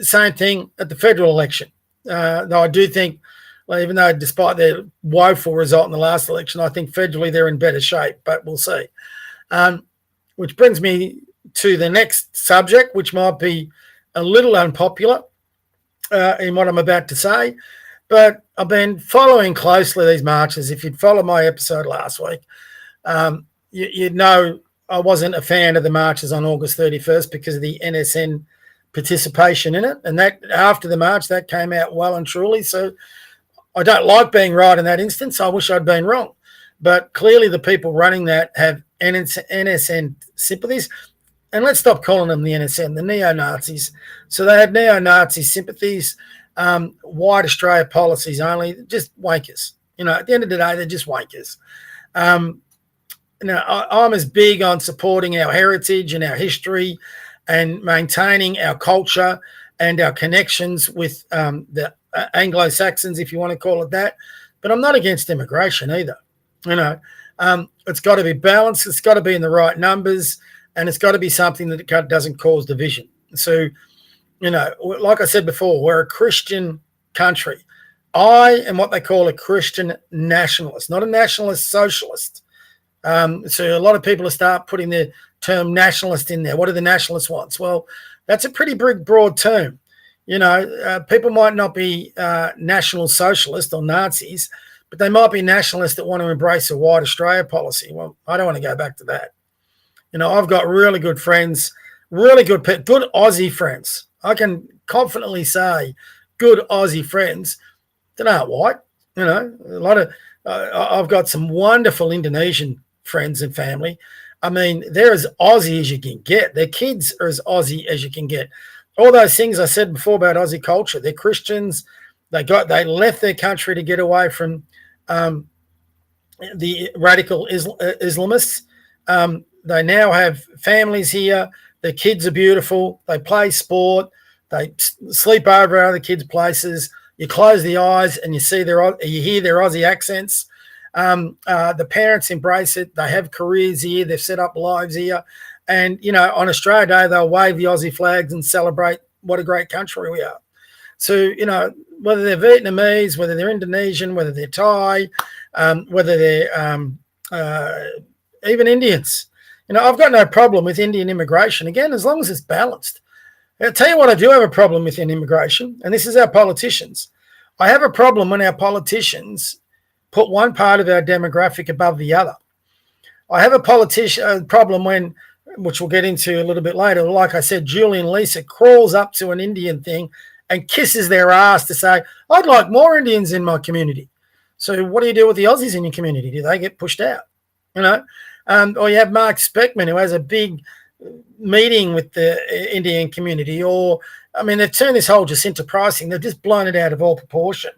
Same thing at the federal election. Though I do think, even though despite their woeful result in the last election, I think federally they're in better shape, but we'll see. Which brings me to the next subject, which might be a little unpopular in what I'm about to say, but I've been following closely these marches. If you'd followed my episode last week, you'd know I wasn't a fan of the marches on August 31st because of the NSN participation in it. And that after the march, that came out well and truly. So I don't like being right in that instance. I wish I'd been wrong. But clearly the people running that have NSN sympathies. And let's stop calling them the NSN, the neo-Nazis. So they had neo-Nazi sympathies, white Australia policies only, just wankers. At the end of the day, they're just wankers. Now, I'm as big on supporting our heritage and our history and maintaining our culture and our connections with the Anglo-Saxons, if you want to call it that. But I'm not against immigration either. It's got to be balanced. It's got to be in the right numbers. And it's got to be something that doesn't cause division. So, like I said before, we're a Christian country. I am what they call a Christian nationalist, not a nationalist socialist. So a lot of people start putting the term nationalist in there. What do the nationalists want? Well, that's a pretty big, broad term. People might not be national socialists or Nazis, but they might be nationalists that want to embrace a white Australia policy. Well, I don't want to go back to that. I've got really good friends, really good Aussie friends. I can confidently say good Aussie friends that aren't white. I've got some wonderful Indonesian friends and family. I mean, they're as Aussie as you can get. Their kids are as Aussie as you can get. All those things I said before about Aussie culture. They're Christians. They left their country to get away from the radical Islamists. They now have families here. Their kids are beautiful. They play sport. They sleep over at other kids' places. You close the eyes and you hear their Aussie accents. The parents embrace it. They have careers here. They've set up lives here. And, on Australia Day, they'll wave the Aussie flags and celebrate what a great country we are. So, whether they're Vietnamese, whether they're Indonesian, whether they're Thai, whether they're even Indians, I've got no problem with Indian immigration, again, as long as it's balanced. I'll tell you what I do have a problem with in immigration, and this is our politicians. I have a problem when our politicians put one part of our demographic above the other. I have a problem when, which we'll get into a little bit later, like I said, Julie and Lisa crawls up to an Indian thing and kisses their ass to say, I'd like more Indians in my community. So what do you do with the Aussies in your community? Do they get pushed out? Or you have Mark Speckman, who has a big meeting with the Indian community, they've turned this whole Jacinta pricing, they've just blown it out of all proportion.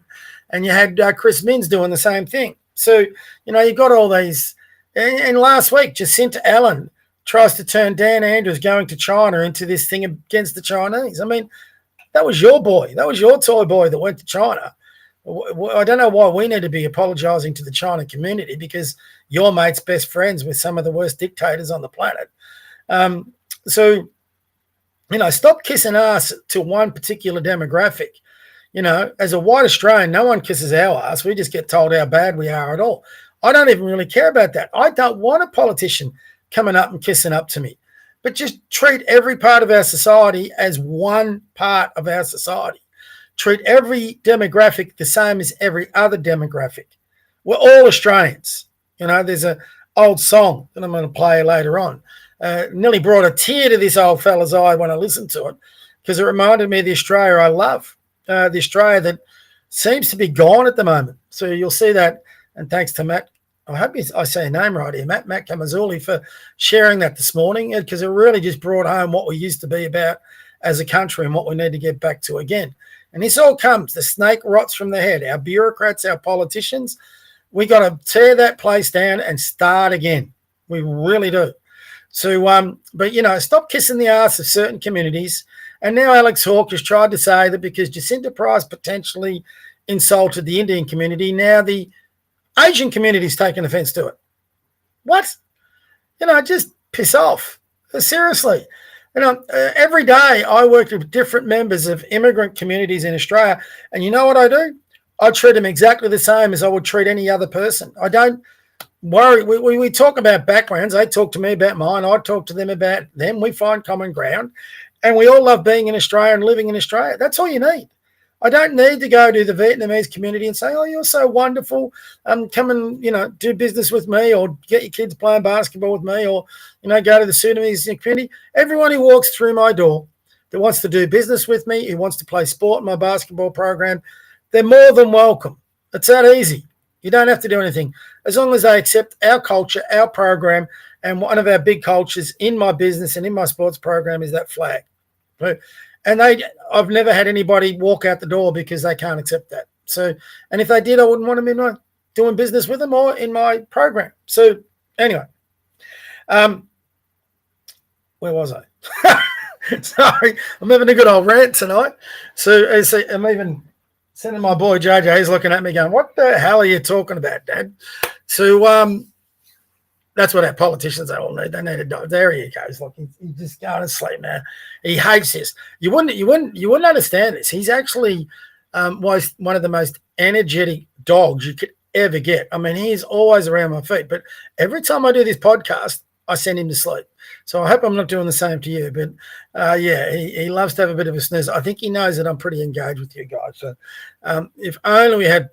And you had Chris Minns doing the same thing. So, you've got all these, and last week, Jacinta Allen tries to turn Dan Andrews going to China into this thing against the Chinese. That was your boy. That was your toy boy that went to China. I don't know why we need to be apologising to the China community, because your mate's best friends with some of the worst dictators on the planet. Stop kissing ass to one particular demographic. As a white Australian, no one kisses our ass. We just get told how bad we are at all. I don't even really care about that. I don't want a politician coming up and kissing up to me, but just treat every part of our society as one part of our society. Treat every demographic the same as every other demographic. We're all Australians. There's an old song that I'm going to play later on. Nearly brought a tear to this old fella's eye when I listened to it, because it reminded me of the Australia I love, the Australia that seems to be gone at the moment. So you'll see that, and thanks to Matt, I hope I say your name right here, Matt Kamazuli, for sharing that this morning, because it really just brought home what we used to be about as a country and what we need to get back to again. And this all comes, the snake rots from the head. Our bureaucrats, our politicians, we got to tear that place down and start again. We really do. So, stop kissing the ass of certain communities. And now Alex Hawke has tried to say that because Jacinta Price potentially insulted the Indian community, now the Asian community's taken offence to it. What? Just piss off. Seriously. Every day I work with different members of immigrant communities in Australia, and you know what I do? I treat them exactly the same as I would treat any other person. I don't worry. We talk about backgrounds. They talk to me about mine. I talk to them about them. We find common ground, and we all love being in Australia and living in Australia. That's all you need. I don't need to go to the Vietnamese community and say, oh, you're so wonderful. Come and, do business with me, or get your kids playing basketball with me, or, go to the Sudanese community. Everyone who walks through my door that wants to do business with me, who wants to play sport in my basketball program, they're more than welcome. It's that easy. You don't have to do anything. As long as they accept our culture, our program, and one of our big cultures in my business and in my sports program is that flag. And I've never had anybody walk out the door because they can't accept that. So, and if they did, I wouldn't want them in doing business with them or in my program. So anyway, where was I? Sorry, I'm having a good old rant tonight. So I'm even sending my boy JJ. He's looking at me going, what the hell are you talking about, Dad? So that's what our politicians all need. They need to die. There he goes. Look, he's just going to sleep now. He hates this. You wouldn't understand this. He's actually was one of the most energetic dogs you could ever get. He's always around my feet. But every time I do this podcast, I send him to sleep. So I hope I'm not doing the same to you. But he loves to have a bit of a snooze. I think he knows that I'm pretty engaged with you guys. So if only we had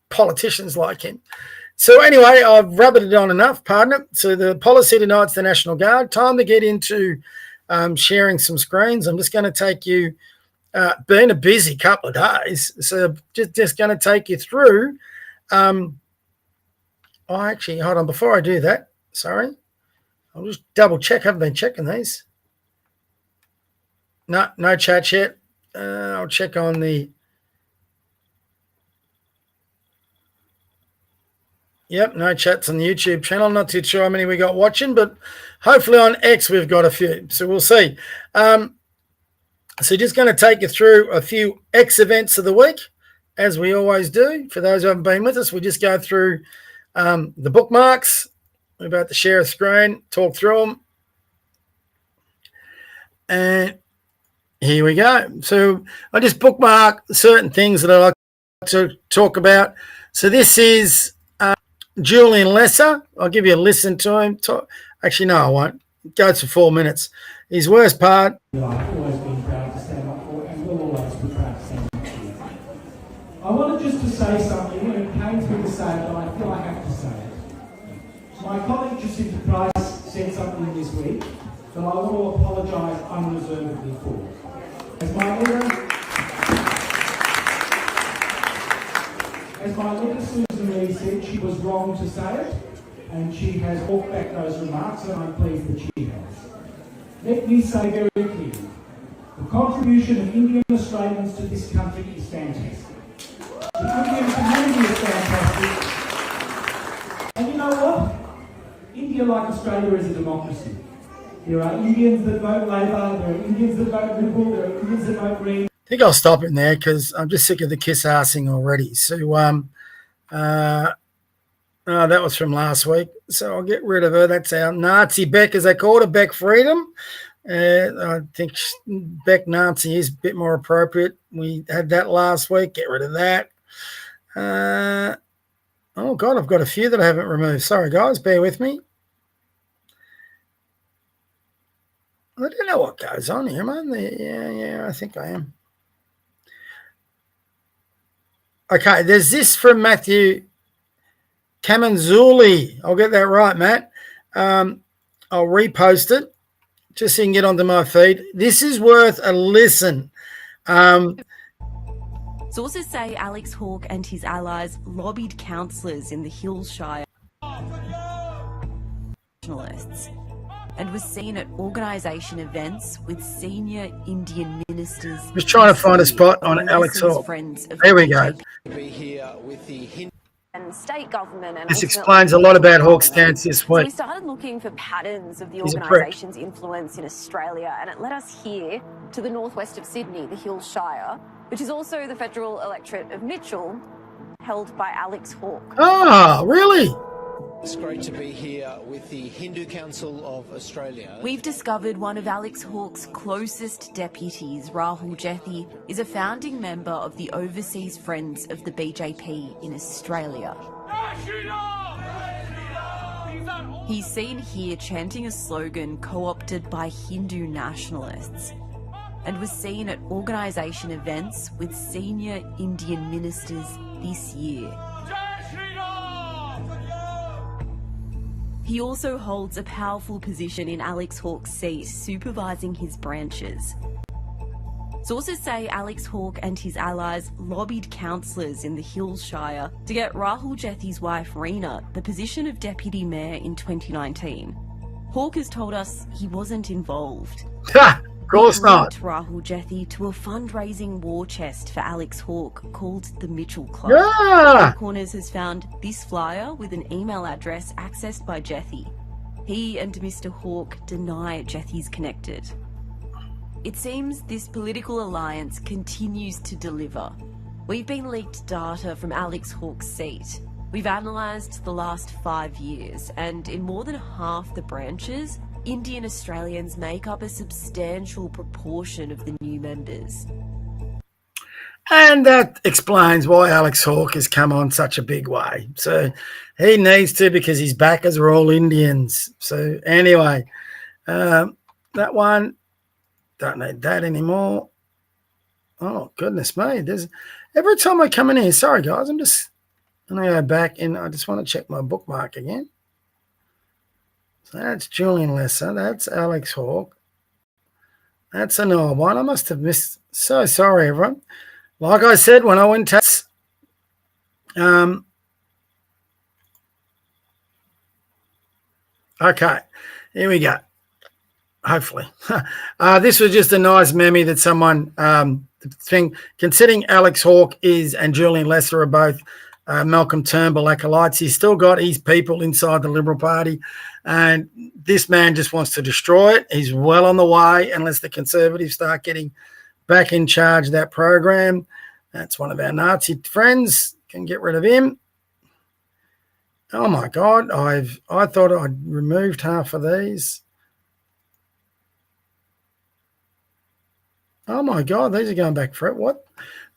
politicians like him. So anyway, I've rubbed it on enough, partner. So the policy tonight's the National Guard. Time to get into sharing some screens. I'm just going to take you, been a busy couple of days, so just going to take you through. Hold on, before I do that, sorry, I'll just double check. I haven't been checking these. No chat yet. I'll check on the. Yep, no chats on the YouTube channel. Not too sure how many we got watching, but hopefully on X we've got a few. So we'll see. So just going to take you through a few X events of the week, as we always do. For those who haven't been with us, we just go through The bookmarks. We're about to share a screen, talk through them. And here we go. So I just bookmark certain things that I like to talk about. So this is Julian Lesser. I'll give you a listen to him. Actually, no, I won't. It goes for 4 minutes. His worst part. I've always been proud to stand up for, and will always be proud to stand up for. I wanted just to say something, and it came to me to say it, but I feel I have to say it. My colleague Jacinta Price said something this week that I want to apologise unreservedly for. As my leader Susan Lee said, she was wrong to say it, and she has walked back those remarks, and I'm pleased that she has. Let me say very clearly, the contribution of Indian Australians to this country is fantastic. The Indian community is fantastic. And you know what? India, like Australia, is a democracy. There are Indians that vote Labor, there are Indians that vote Liberal, there are Indians that vote Green. I think I'll stop it there because I'm just sick of the kiss-assing already. So that was from last week. So I'll get rid of her. That's our Nazi Beck, as they called her, Beck Freedom. I think Beck Nazi is a bit more appropriate. We had that last week. Get rid of that. Oh, God, I've got a few that I haven't removed. Sorry, guys. Bear with me. I don't know what goes on here, man. Yeah, I think I am. Okay, there's this from Matthew Kamanzuli. I'll get that right, Matt. I'll repost it just so you can get onto my feed. This is worth a listen. Sources say Alex Hawke and his allies lobbied councillors in the Hills Shire nationalists and was seen at organisation events with senior Indian ministers. Just trying to find a spot on Alex Hawke. There we go. And state government and this explains a lot about Hawke's stance this week. So we started looking for patterns of the organisation's influence in Australia, and it led us here to the northwest of Sydney, the Hills Shire, which is also the federal electorate of Mitchell, held by Alex Hawke. Ah, really? It's great to be here with the Hindu Council of Australia. We've discovered one of Alex Hawke's closest deputies, Rahul Jethi, is a founding member of the Overseas Friends of the BJP in Australia. He's seen here chanting a slogan co-opted by Hindu nationalists and was seen at organisation events with senior Indian ministers this year. He also holds a powerful position in Alex Hawke's seat, supervising his branches. Sources say Alex Hawke and his allies lobbied councillors in the Hills Shire to get Rahul Jethi's wife Reena the position of Deputy Mayor in 2019. Hawke has told us he wasn't involved. Of course not. Rahul Jethi to a fundraising war chest for Alex Hawke called the Mitchell Club. Yeah. Corners has found this flyer with an email address accessed by Jethi. He and Mr. Hawke deny Jethi's connected. It seems this political alliance continues to deliver. We've been leaked data from Alex Hawke's seat. We've analysed the last 5 years, and in more than half the branches, Indian Australians make up a substantial proportion of the new members. And that explains why Alex Hawke has come on such a big way. So he needs to, because his backers are all Indians. So anyway, that one, don't need that anymore. Oh, goodness me. Every time I come in here, sorry guys, I'm just going to go back and I just want to check my bookmark again. So that's Julian Lesser. That's Alex Hawke. That's another one. I must have missed. So sorry, everyone. Like I said, when I went to... okay, here we go. Hopefully. This was just a nice meme that someone... considering Alex Hawke and Julian Lesser are both Malcolm Turnbull acolytes, he's still got his people inside the Liberal Party. And this man just wants to destroy it. He's well on the way, unless the Conservatives start getting back in charge of that program. That's one of our Nazi friends. Can get rid of him. Oh my God, I thought I'd removed half of these. Oh my God, these are going back for it. What?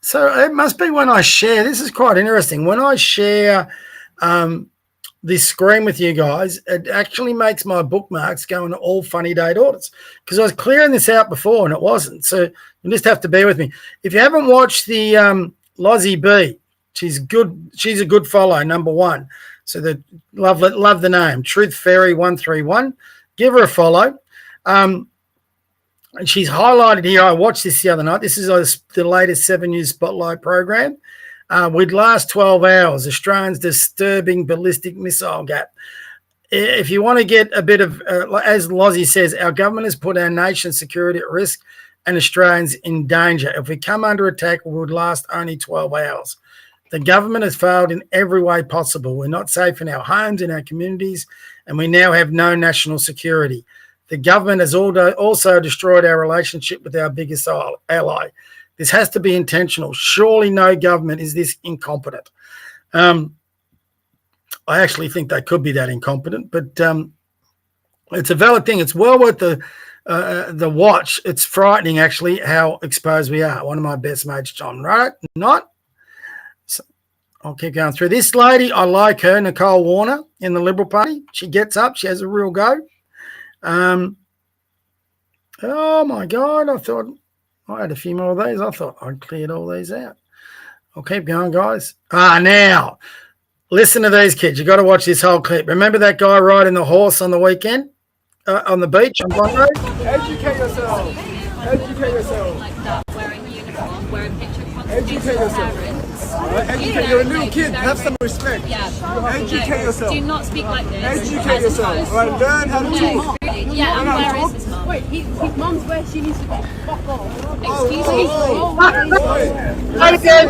So it must be when I share. This is quite interesting. When I share this screen with you guys, it actually makes my bookmarks go into all funny date orders, because I was clearing this out before and it wasn't. So you just have to bear with me. If you haven't watched the Lozzie B, she's good. She's a good follow, #1. So love the name, Truth Fairy 131. Give her a follow. And she's highlighted here. I watched this the other night. This is the latest 7 News Spotlight program. With last 12 hours, Australians' disturbing ballistic missile gap. If you want to get a bit of, as Lozzie says, our government has put our nation's security at risk and Australians in danger. If we come under attack, we would last only 12 hours. The government has failed in every way possible. We're not safe in our homes, in our communities, and we now have no national security. The government has also destroyed our relationship with our biggest ally. This has to be intentional. Surely no government is this incompetent. I actually think they could be that incompetent, but it's a valid thing. It's well worth the watch. It's frightening, actually, how exposed we are. One of my best mates, John, right? Not. So I'll keep going through. This lady, I like her, Nicole Warner, in the Liberal Party. She gets up. She has a real go. Oh, my God. I thought I had a few more of these. I thought I'd cleared all these out. I'll keep going, guys. Now, listen to these kids. You got to watch this whole clip. Remember that guy riding the horse on the weekend on the beach on Bond Road? Educate yourself. Educate yourself. Like that, wearing uniform, wearing picture content. Educate yourself. Educate. You're a little kid. Have some respect. Yeah. Educate yourself. Do not speak like this. Educate yourself. All right, learn how to talk. Yeah, and where is his mum? Wait, his mum's where she needs to be. Fuck off. Excuse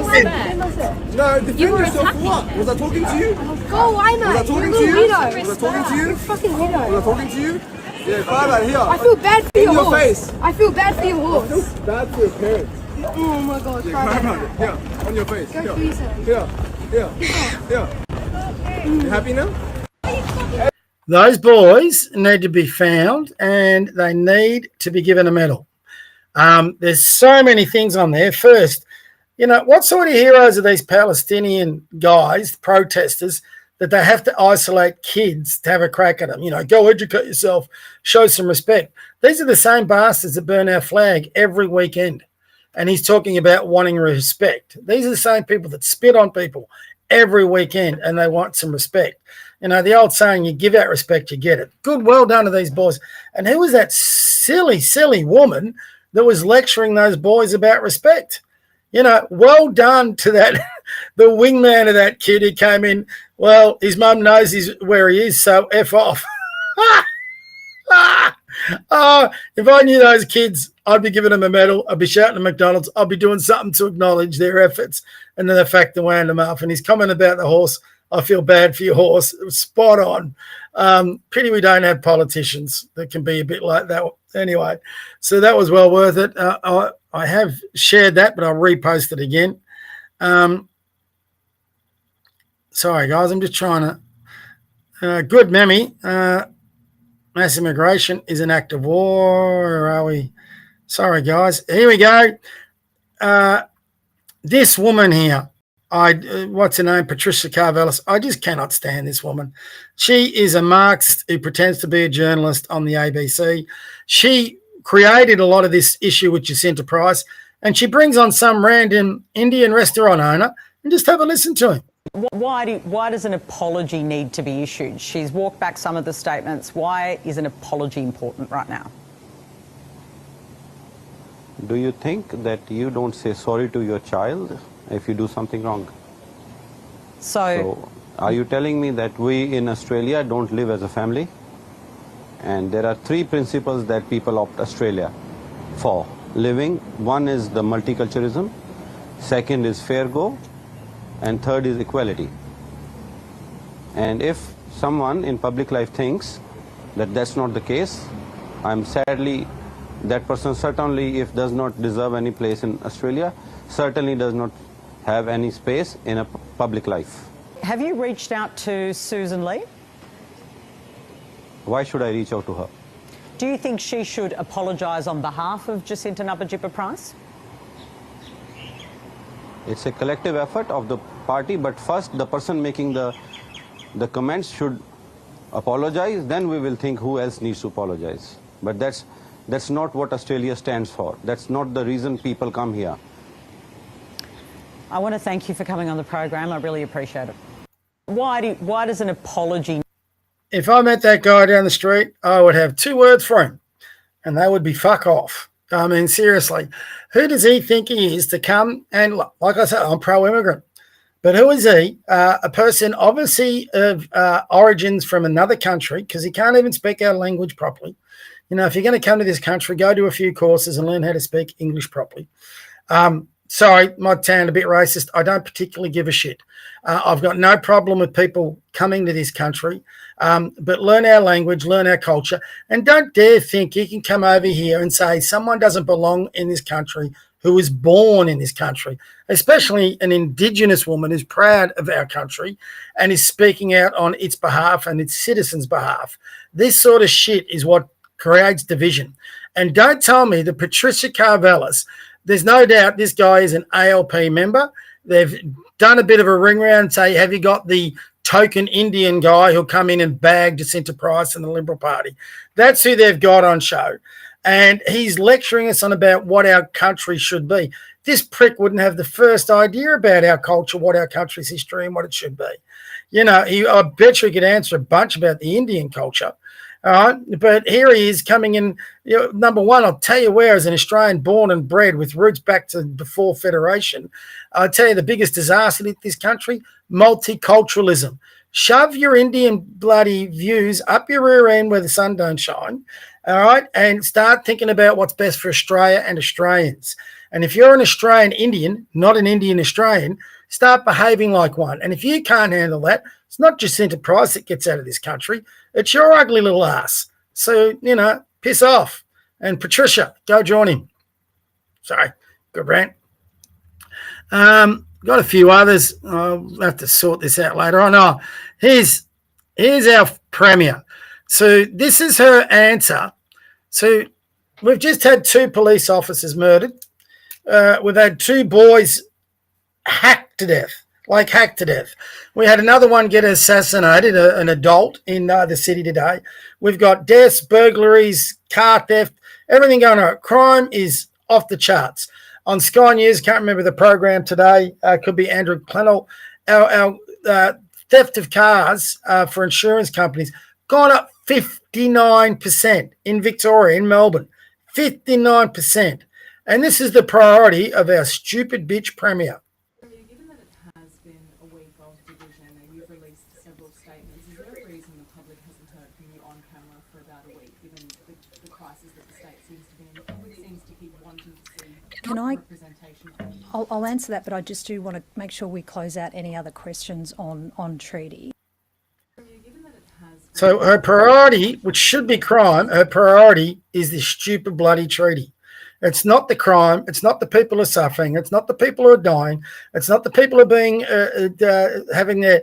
me? No, defend yourself for what? Was I talking to you? Go, I know. Was I talking to you? Was I talking to you? You're fucking weirdo. Was I talking to you? Yeah, fire right here. I feel bad for your horse. In your face. I feel bad for your horse. I feel bad for your parents. Oh my God. Yeah, cry about it. Here, on your face. Go Here. for yourself. Here. You happy now? Those boys need to be found and they need to be given a medal. There's so many things on there. First, what sort of heroes are these Palestinian guys, protesters, that they have to isolate kids to have a crack at them? Go educate yourself, show some respect. These are the same bastards that burn our flag every weekend. And he's talking about wanting respect. These are the same people that spit on people every weekend and they want some respect. The old saying, you give out respect, you get it. Good, well done to these boys. And who was that silly, silly woman that was lecturing those boys about respect? Well done to that, the wingman of that kid who came in. Well, his mum knows where he is, so F off. If I knew those kids, I'd be giving them a medal. I'd be shouting at McDonald's. I'd be doing something to acknowledge their efforts. And then the fact they wound them up. And his comment about the horse, I feel bad for your horse. It was spot on. Pity we don't have politicians that can be a bit like that. Anyway, so that was well worth it. I have shared that, but I'll repost it again. Sorry, guys. I'm just trying to... good memory. Mass immigration is an act of war. Where are we? Sorry, guys. Here we go. This woman here, what's her name? Patricia Carvelis. I just cannot stand this woman. She is a Marxist who pretends to be a journalist on the ABC. She created a lot of this issue with Jacinta Price, and she brings on some random Indian restaurant owner and just have a listen to him. Why does an apology need to be issued? She's walked back some of the statements. Why is an apology important right now? Do you think that you don't say sorry to your child if you do something wrong? So are you telling me that we in Australia don't live as a family? And there are three principles that people opt Australia for living. One is the multiculturalism, second is fair go, and third is equality. And if someone in public life thinks that that's not the case, I'm sadly, that person certainly, if does not deserve any place in Australia, certainly does not have any space in a public life. Have you reached out to Susan Lee? Why should I reach out to her? Do you think she should apologise on behalf of Jacinta Nampijinpa-Price? It's a collective effort of the party, but first the person making the comments should apologize, then we will think who else needs to apologize. But that's not what Australia stands for. That's not the reason people come here. I want to thank you for coming on the program. I really appreciate it. Why does an apology... If I met that guy down the street, I would have 2 words for him, and they would be fuck off. I mean, seriously, who does he think he is to come and, like I said, I'm pro-immigrant, but who is he? A person obviously of origins from another country, because he can't even speak our language properly. You know, if you're going to come to this country, go to a few courses and learn how to speak English properly. Sorry, might sound a bit racist. I don't particularly give a shit. I've got no problem with people coming to this country, but learn our language, learn our culture, and don't dare think you can come over here and say someone doesn't belong in this country who was born in this country, especially an Indigenous woman who's proud of our country and is speaking out on its behalf and its citizens' behalf. This sort of shit is what creates division. And don't tell me that Patricia Karvelas, there's no doubt this guy is an ALP member. They've done a bit of a ring round and say, have you got the token Indian guy who'll come in and bag Jacinta Price and the Liberal Party? That's who they've got on show. And he's lecturing us on about what our country should be. This prick wouldn't have the first idea about our culture, what our country's history and what it should be. You know, I bet you he could answer a bunch about the Indian culture. All right, but here he is coming in. You know, number one, I'll tell you where, as an Australian born and bred with roots back to before Federation, I'll tell you the biggest disaster in this country, multiculturalism. Shove your Indian bloody views up your rear end where the sun don't shine, all right, and start thinking about what's best for Australia and Australians. And if you're an Australian Indian, not an Indian Australian, start behaving like one. And if you can't handle that, it's not Jacinta Price that gets out of this country. It's your ugly little ass. So, you know, piss off. And Patricia, go join him. Sorry, good rant. Got a few others. I'll have to sort this out later on. Oh, here's our Premier. So this is her answer. So we've just had 2 police officers murdered. We've had 2 boys hacked to death. We had another one get assassinated, an adult in the city today. We've got deaths, burglaries, car theft, everything going on. Crime is off the charts. On Sky News, can't remember the program today, could be Andrew Clennell, our theft of cars for insurance companies gone up 59% in Victoria, in Melbourne, 59%. And this is the priority of our stupid bitch Premier. Can I'll answer that, but I just do want to make sure we close out any other questions on treaty. So her priority, which should be crime, her priority is this stupid bloody treaty. It's not the crime. It's not the people who are suffering. It's not the people who are dying. It's not the people who are being having their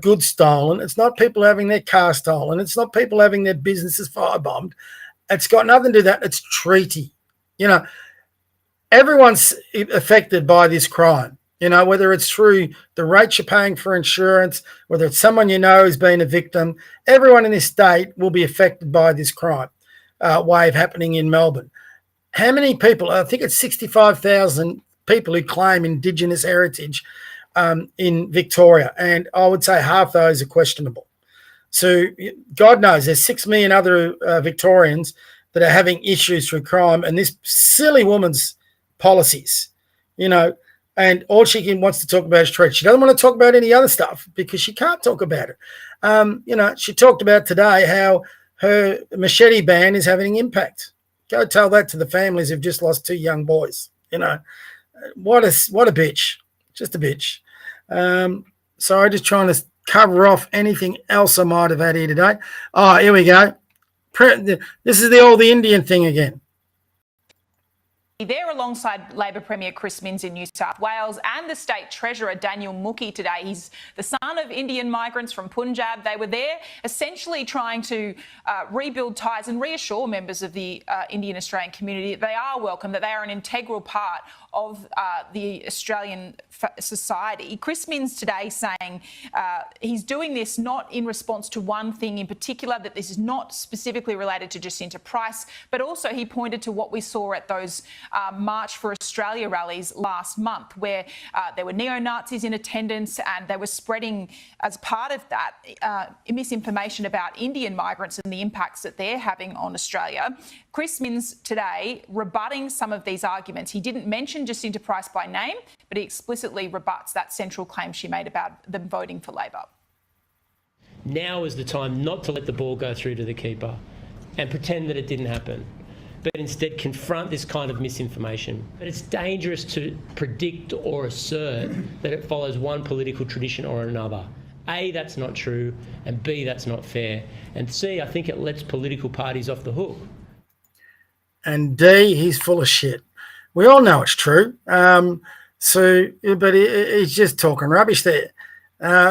goods stolen. It's not people having their car stolen. It's not people having their businesses firebombed. It's got nothing to do with that. It's treaty. You know, everyone's affected by this crime, you know, whether it's through the rates you're paying for insurance, whether it's someone you know who's been a victim. Everyone in this state will be affected by this crime wave happening in Melbourne. How many people? I think it's 65,000 people who claim Indigenous heritage in Victoria, and I would say half those are questionable. So God knows there's 6 million other Victorians that are having issues through crime and this silly woman's policies, you know, and all she wants to talk about is treaty. She doesn't want to talk about any other stuff because she can't talk about it. You know, she talked about today how her machete ban is having an impact. Go tell that to the families who've just lost 2 young boys. You know, what a bitch, just a bitch. So I'm just trying to cover off anything else I might have had here today. Oh, here we go. This is the Indian thing again. They're alongside Labor Premier Chris Minns in New South Wales and the State Treasurer Daniel Mookhey today. He's the son of Indian migrants from Punjab. They were there essentially trying to rebuild ties and reassure members of the Indian Australian community that they are welcome, that they are an integral part of the Australian society. Chris Minns today saying he's doing this not in response to one thing in particular, that this is not specifically related to Jacinta Price, but also he pointed to what we saw at those March for Australia rallies last month, where there were neo-Nazis in attendance and they were spreading, as part of that, misinformation about Indian migrants and the impacts that they're having on Australia. Chris Minns today rebutting some of these arguments. He didn't mention Jacinta Price by name, but he explicitly rebuts that central claim she made about them voting for Labor. Now is the time not to let the ball go through to the keeper and pretend that it didn't happen, but instead confront this kind of misinformation. But it's dangerous to predict or assert that it follows one political tradition or another. A, that's not true, and B, that's not fair. And C, I think it lets political parties off the hook. And D, he's full of shit. We all know it's true. But he's just talking rubbish there. Cos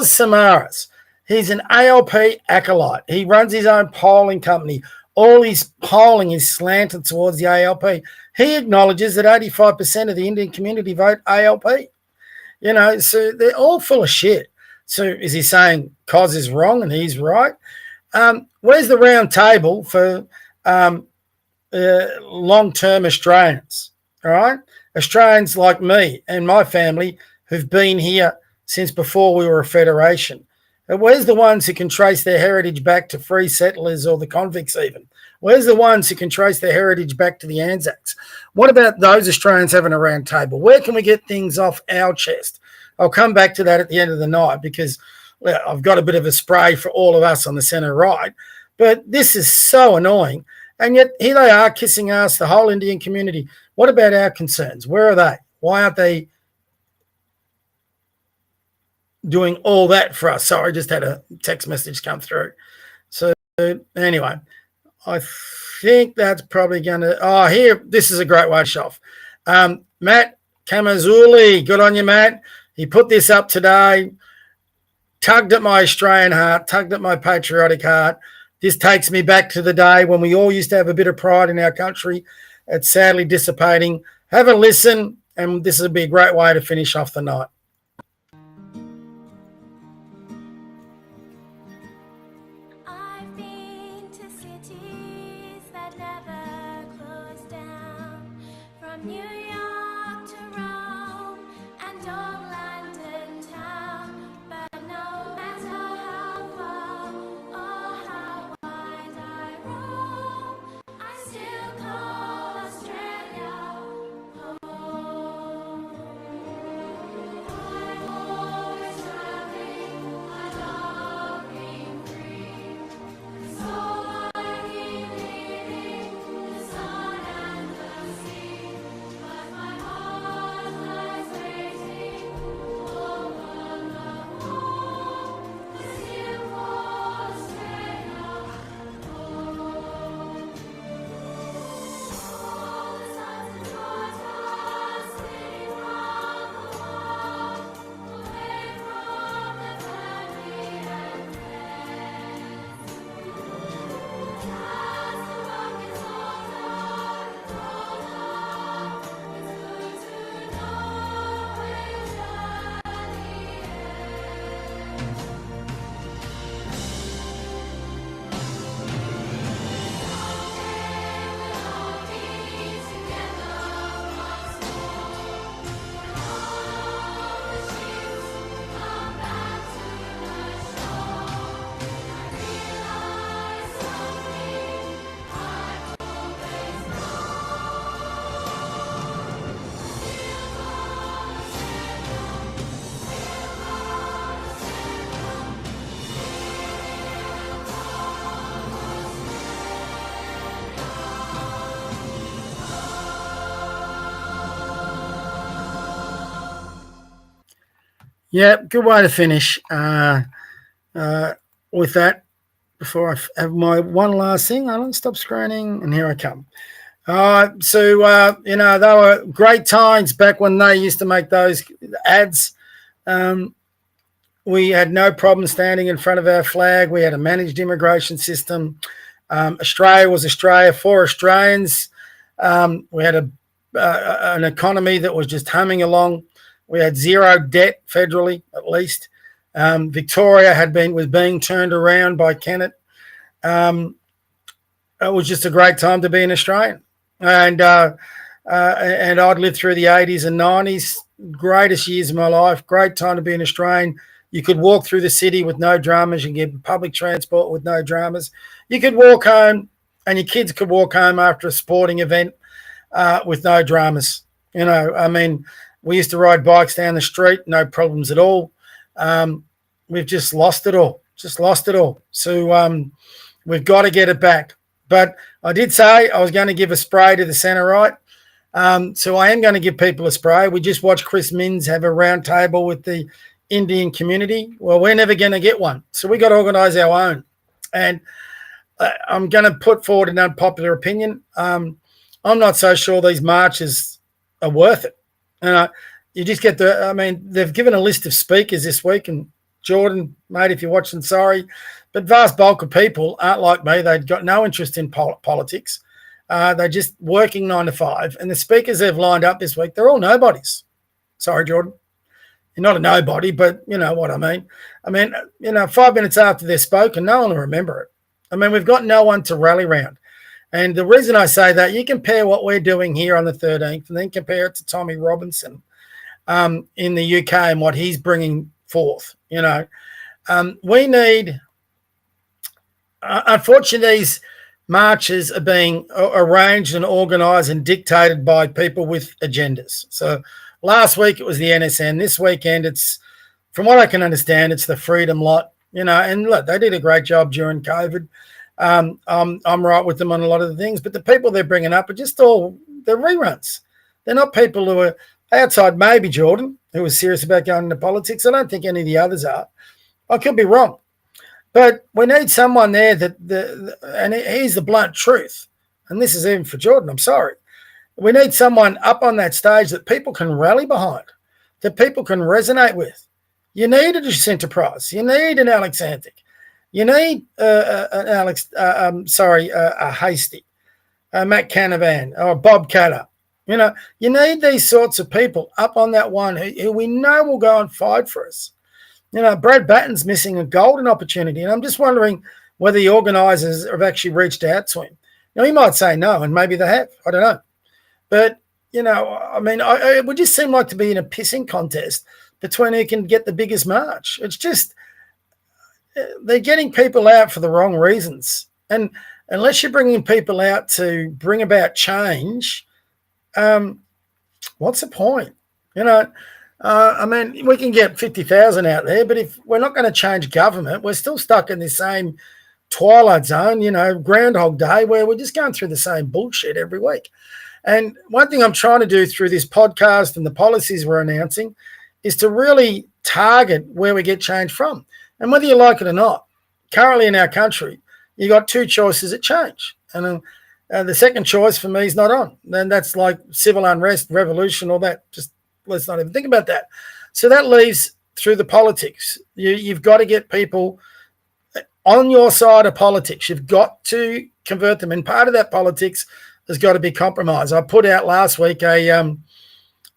Samaras, he's an ALP acolyte. He runs his own polling company. All his polling is slanted towards the ALP. He acknowledges that 85% of the Indian community vote ALP. You know, so they're all full of shit. So is he saying Cos is wrong and he's right? Where's the round table for long-term Australians, all right? Australians like me and my family who've been here since before we were a federation. And where's the ones who can trace their heritage back to free settlers or the convicts even? Where's the ones who can trace their heritage back to the Anzacs? What about those Australians having a round table? Where can we get things off our chest? I'll come back to that at the end of the night because I've got a bit of a spray for all of us on the centre right. But this is so annoying. And yet here they are kissing us, the whole Indian community. What about our concerns? Where are they? Why aren't they doing all that for us? Sorry, I just had a text message come through. So anyway, I think that's probably going to... Oh, here, this is a great way to show off. Matt Kamazuli, good on you, Matt. He put this up today, tugged at my Australian heart, tugged at my patriotic heart. This takes me back to the day when we all used to have a bit of pride in our country. It's sadly dissipating. Have a listen, and this would be a great way to finish off the night. I've been to cities that never close down, from New York to Rome and old London town, but no matter how far or how wide I roam, I still call Australia home. I'm always traveling, I love being free, so I keep leaving the sun and the sea, but my heart lies waiting over the wall, still for Australia home. All the sons and daughters fleeing from the war, away from their family and friends. As the rockets older and older, it's good to know we'll surely Yeah, good way to finish with that. Before I have my one last thing, I don't stop screening, and here I come. You know, they were great times back when they used to make those ads. We had no problem standing in front of our flag. We had a managed immigration system. Australia was Australia for Australians. We had an economy that was just humming along. We had zero debt federally, at least. Victoria was being turned around by Kennett. It was just a great time to be an Australian. And I'd lived through the 80s and 90s, greatest years of my life, great time to be an Australian. You could walk through the city with no dramas. You could get public transport with no dramas. You could walk home, and your kids could walk home after a sporting event with no dramas. You know, I mean, we used to ride bikes down the street, no problems at all. We've just lost it all, So we've got to get it back. But I did say I was going to give a spray to the centre right. So I am going to give people a spray. We just watched Chris Minns have a round table with the Indian community. Well, we're never going to get one. So we got to organise our own. And I'm going to put forward an unpopular opinion. I'm not so sure these marches are worth it. And you just get they've given a list of speakers this week, and Jordan, mate, if you're watching, sorry, but vast bulk of people aren't like me. They've got no interest in politics. They're just working 9 to 5. And the speakers they've lined up this week, they're all nobodies. Sorry, Jordan. You're not a nobody, but you know what I mean. I mean, 5 minutes after they're spoken, no one will remember it. I mean, we've got no one to rally around. And the reason I say that, you compare what we're doing here on the 13th and then compare it to Tommy Robinson in the UK and what he's bringing forth. We need, unfortunately, these marches are being arranged and organised and dictated by people with agendas. So last week it was the NSN. This weekend it's, from what I can understand, it's the Freedom lot. And look, they did a great job during COVID. I'm right with them on a lot of the things, but the people they're bringing up are just they're reruns. They're not people who are outside, maybe Jordan, who was serious about going into politics. I don't think any of the others are. I could be wrong. But we need someone there and here's the blunt truth, and this is even for Jordan, I'm sorry. We need someone up on that stage that people can rally behind, that people can resonate with. You need a Jacinta Price. You need an Alex Antic. You need a Hasty, Matt Canavan, or Bob Catter. You need these sorts of people up on that one who we know will go and fight for us. Brad Batten's missing a golden opportunity, and I'm just wondering whether the organisers have actually reached out to him. He might say no, and maybe they have. I don't know. But, it would just seem like to be in a pissing contest between who can get the biggest march. It's just, they're getting people out for the wrong reasons. And unless you're bringing people out to bring about change, what's the point? We can get 50,000 out there, but if we're not going to change government, we're still stuck in the same twilight zone, Groundhog Day, where we're just going through the same bullshit every week. And one thing I'm trying to do through this podcast and the policies we're announcing is to really target where we get change from. And whether you like it or not, currently in our country, you got two choices at change. And the second choice for me is not on. Then that's like civil unrest, revolution, all that. Just let's not even think about that. So that leaves through the politics. You've got to get people on your side of politics. You've got to convert them. And part of that politics has got to be compromise. I put out last week a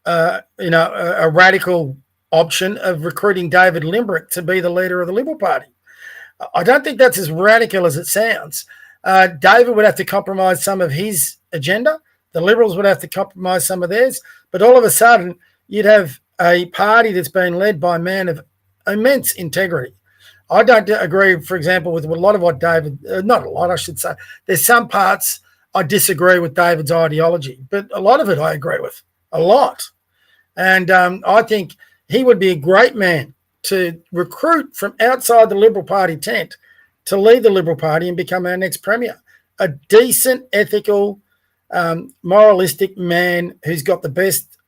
radical option of recruiting David Limbrick to be the leader of the Liberal Party. I don't think that's as radical as it sounds. David would have to compromise some of his agenda. The Liberals would have to compromise some of theirs. But all of a sudden, you'd have a party that's been led by a man of immense integrity. I don't agree, for example, with a lot of what David, not a lot, I should say. There's some parts I disagree with David's ideology, but a lot of it I agree with, a lot. And I think he would be a great man to recruit from outside the Liberal Party tent to lead the Liberal Party and become our next premier. A decent, ethical, moralistic man who's got the best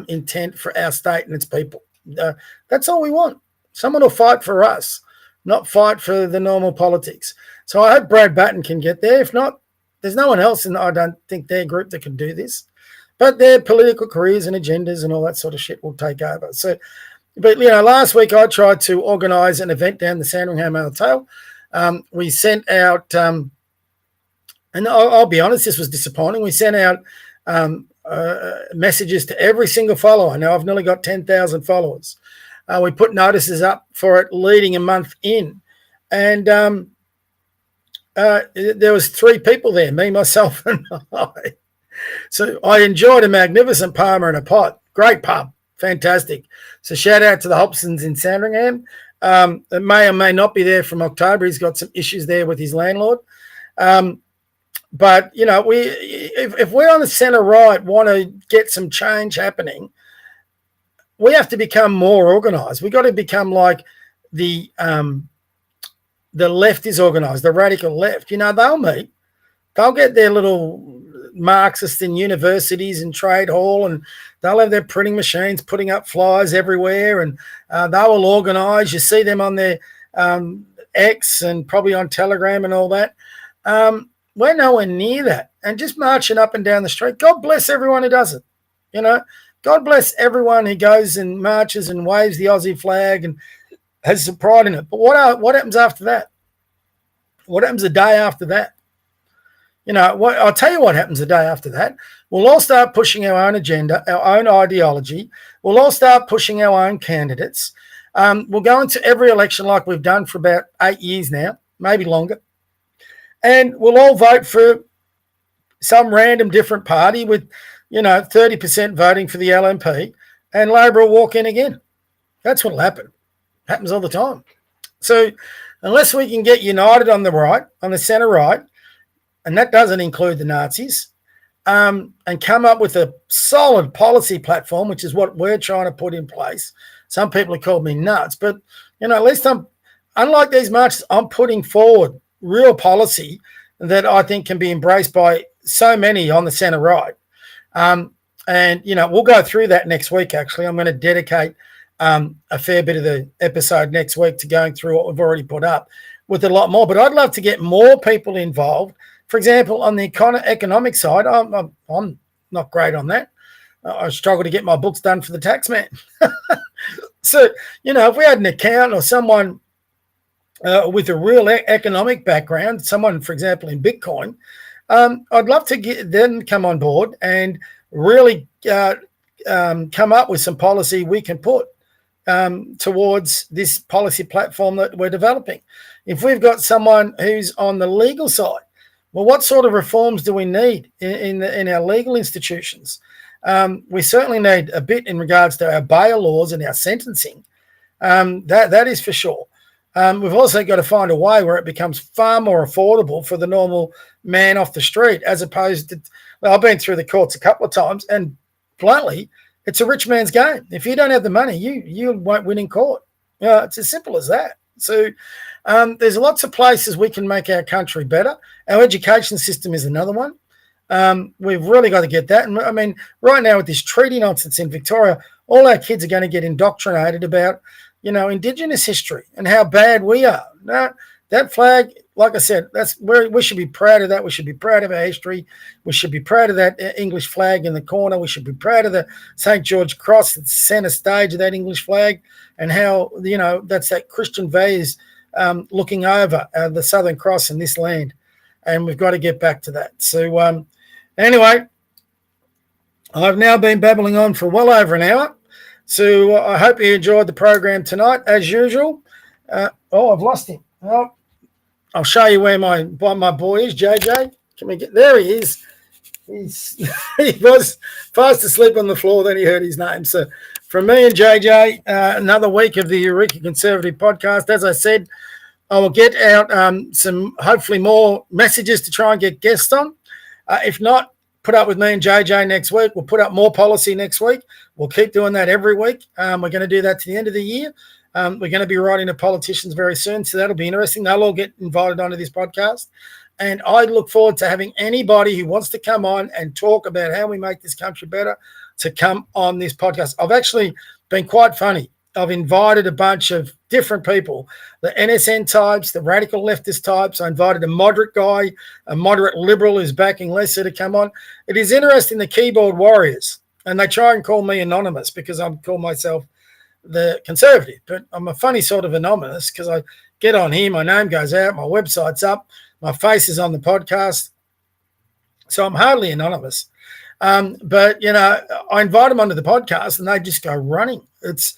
intent for our state and its people. That's all we want. Someone will fight for us, not fight for the normal politics. So I hope Brad Batten can get there. If not, There's no one else, and I don't think their group that can do this. But their political careers and agendas and all that sort of shit will take over. So, but last week I tried to organise an event down the Sandringham Hotel. We sent out, and I'll be honest, this was disappointing. We sent out messages to every single follower. Now I've nearly got 10,000 followers. We put notices up for it leading a month in, and there was 3 people there, me, myself, and I. So I enjoyed a magnificent Palmer and a pot. Great pub. Fantastic. So shout out to the Hobsons in Sandringham. It may or may not be there from October. He's got some issues there with his landlord. But, if we're on the centre right, want to get some change happening, we have to become more organised. We've got to become like the left is organised, the radical left. They'll meet. They'll get their little Marxists in universities and trade hall, and they'll have their printing machines putting up flyers everywhere, and they will organise. You see them on their X and probably on Telegram and all that. We're nowhere near that. And just marching up and down the street, God bless everyone who does it. God bless everyone who goes and marches and waves the Aussie flag and has some pride in it. But what happens after that? What happens the day after that? I'll tell you what happens the day after that. We'll all start pushing our own agenda, our own ideology. We'll all start pushing our own candidates. We'll go into every election like we've done for about 8 years now, maybe longer. And we'll all vote for some random different party with, 30% voting for the LNP, and Labor will walk in again. That's what will happen. Happens all the time. So unless we can get united on the right, on the centre right, and that doesn't include the Nazis, and come up with a solid policy platform, which is what we're trying to put in place. Some people have called me nuts, but, at least unlike these marches, I'm putting forward real policy that I think can be embraced by so many on the centre right. And, we'll go through that next week, actually. I'm going to dedicate a fair bit of the episode next week to going through what we've already put up with a lot more. But I'd love to get more people involved. For example, on the economic side, I'm not great on that. I struggle to get my books done for the tax man. So, if we had an accountant or someone with a real economic background, someone, for example, in Bitcoin, I'd love to get them come on board and really come up with some policy we can put towards this policy platform that we're developing. If we've got someone who's on the legal side, well, what sort of reforms do we need in our legal institutions? We certainly need a bit in regards to our bail laws and our sentencing. That is for sure. We've also got to find a way where it becomes far more affordable for the normal man off the street, as opposed to, well, I've been through the courts a couple of times, and bluntly, it's a rich man's game. If you don't have the money, you won't win in court. It's as simple as that. So there's lots of places we can make our country better. Our education system is another one. We've really got to get that. And I mean, right now with this treaty nonsense in Victoria, all our kids are going to get indoctrinated about, Indigenous history and how bad we are. No, that flag, like I said, that's where we should be proud of that. We should be proud of our history. We should be proud of that English flag in the corner. We should be proud of the St. George Cross at the centre stage of that English flag, and how, that's that Christian values looking over the Southern Cross in this land. And we've got to get back to that. So anyway, I've now been babbling on for well over an hour. So I hope you enjoyed the program tonight, as usual. I've lost him. Well, I'll show you where my boy is, JJ. Can we get there? He is. He was fast asleep on the floor. Then he heard his name. So from me and JJ, another week of the Eureka Conservative Podcast. As I said, I will get out some hopefully more messages to try and get guests on. If not, put up with me and JJ next week. We'll put up more policy next week. We'll keep doing that every week. We're going to do that to the end of the year. We're going to be writing to politicians very soon, so that'll be interesting. They'll all get invited onto this podcast. And I look forward to having anybody who wants to come on and talk about how we make this country better to come on this podcast. I've actually been quite funny. I've invited a bunch of different people, the NSN types, the radical leftist types. I invited a moderate guy, a moderate liberal who's backing Lesser to come on. It is interesting, the keyboard warriors, and they try and call me anonymous because I call myself the conservative, but I'm a funny sort of anonymous because I get on here, my name goes out, my website's up, my face is on the podcast, so I'm hardly anonymous. But you know, I invite them onto the podcast and they just go running. It's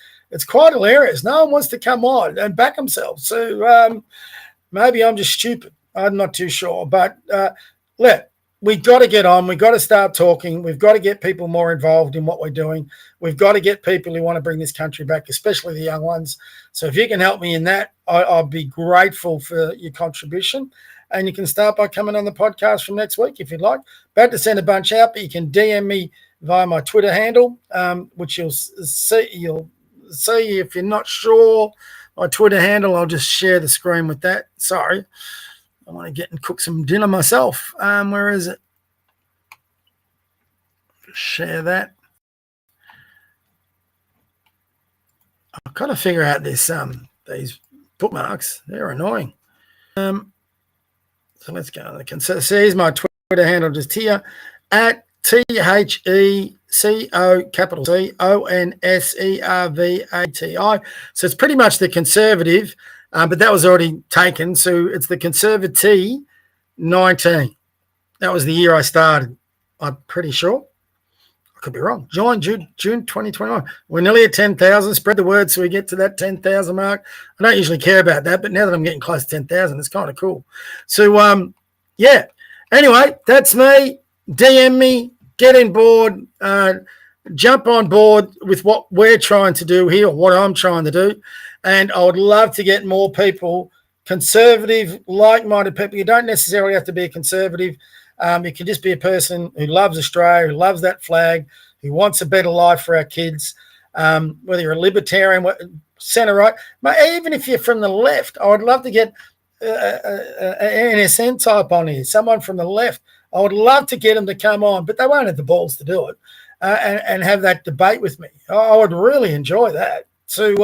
quite hilarious. No one wants to come on and back themselves. So maybe I'm just stupid. I'm not too sure. But look, we've got to get on. We've got to start talking. We've got to get people more involved in what we're doing. We've got to get people who want to bring this country back, especially the young ones. So if you can help me in that, I'll be grateful for your contribution. And you can start by coming on the podcast from next week if you'd like. About to send a bunch out, but you can DM me via my Twitter handle, which you'll see. You'll see if you're not sure my Twitter handle. I'll just share the screen with that. Sorry, I want to get and cook some dinner myself. Where is it? Share that. I've got to figure out this these bookmarks. They're annoying. So let's go. So here's my Twitter handle just here at THECO capital CONSERVATI. So it's pretty much the conservative, but that was already taken. So it's the conservative 19. That was the year I started. I'm pretty sure. I could be wrong. June 2021. We're nearly at 10,000. Spread the word so we get to that 10,000 mark. I don't usually care about that, but now that I'm getting close to 10,000, it's kind of cool. So, yeah. Anyway, that's me. DM me. Get in board. Jump on board with what we're trying to do here, or what I'm trying to do. And I would love to get more people, conservative, like-minded people. You don't necessarily have to be a conservative. You can just be a person who loves Australia, who loves that flag, who wants a better life for our kids, whether you're a libertarian, centre-right. Even if you're from the left, I would love to get an NSN type on here, someone from the left. I would love to get them to come on, but they won't have the balls to do it and have that debate with me. I would really enjoy that. So,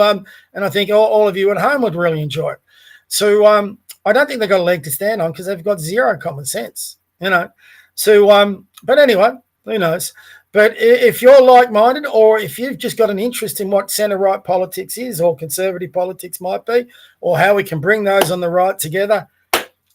and I think all of you at home would really enjoy it. So I don't think they've got a leg to stand on because they've got zero common sense. You know, so, but anyway, who knows? But if you're like-minded, or if you've just got an interest in what centre-right politics is, or conservative politics might be, or how we can bring those on the right together,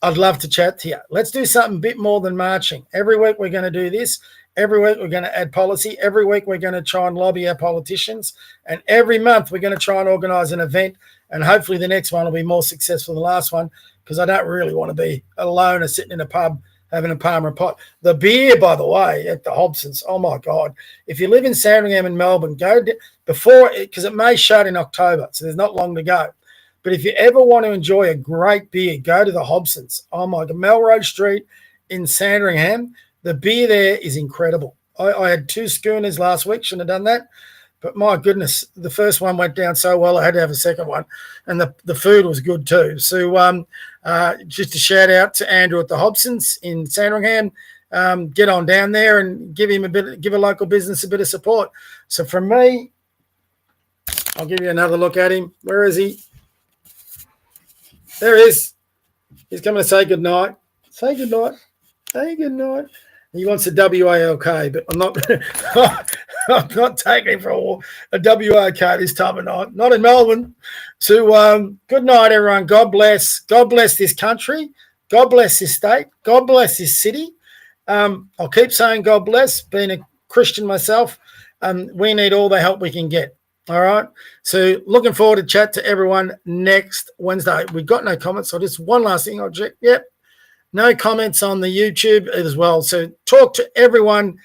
I'd love to chat to you. Let's do something a bit more than marching. Every week we're going to do this. Every week we're going to add policy. Every week we're going to try and lobby our politicians. And every month we're going to try and organise an event. And hopefully the next one will be more successful than the last one, because I don't really want to be alone or sitting in a pub having a Palmer pot. The beer, by the way, at the Hobsons, oh my God. If you live in Sandringham in Melbourne, go before, because it may shut in October, so there's not long to go. But if you ever want to enjoy a great beer, go to the Hobsons. Oh my God, Melrose Street in Sandringham. The beer there is incredible. I had 2 schooners last week, shouldn't have done that. But my goodness, the first one went down so well, I had to have a second one. And the food was good too. So just a shout out to Andrew at the Hobsons in Sandringham. Get on down there and give a local business a bit of support. So from me, I'll give you another look at him. Where is he? There he is. He's coming to say goodnight. Say goodnight. Say goodnight. He wants a WALK, but I'm not taking him for a WALK this time of night. Not in Melbourne. So good night, everyone. God bless. God bless this country. God bless this state. God bless this city. I'll keep saying God bless. Being a Christian myself, we need all the help we can get. All right. So looking forward to chat to everyone next Wednesday. We've got no comments. So just one last thing I'll check. Yep. No comments on the YouTube as well. So talk to everyone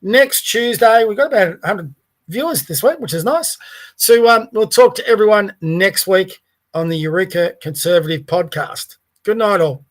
next Tuesday. We've got about 100 viewers this week, which is nice. So we'll talk to everyone next week on the Eureka Conservative Podcast. Good night, all.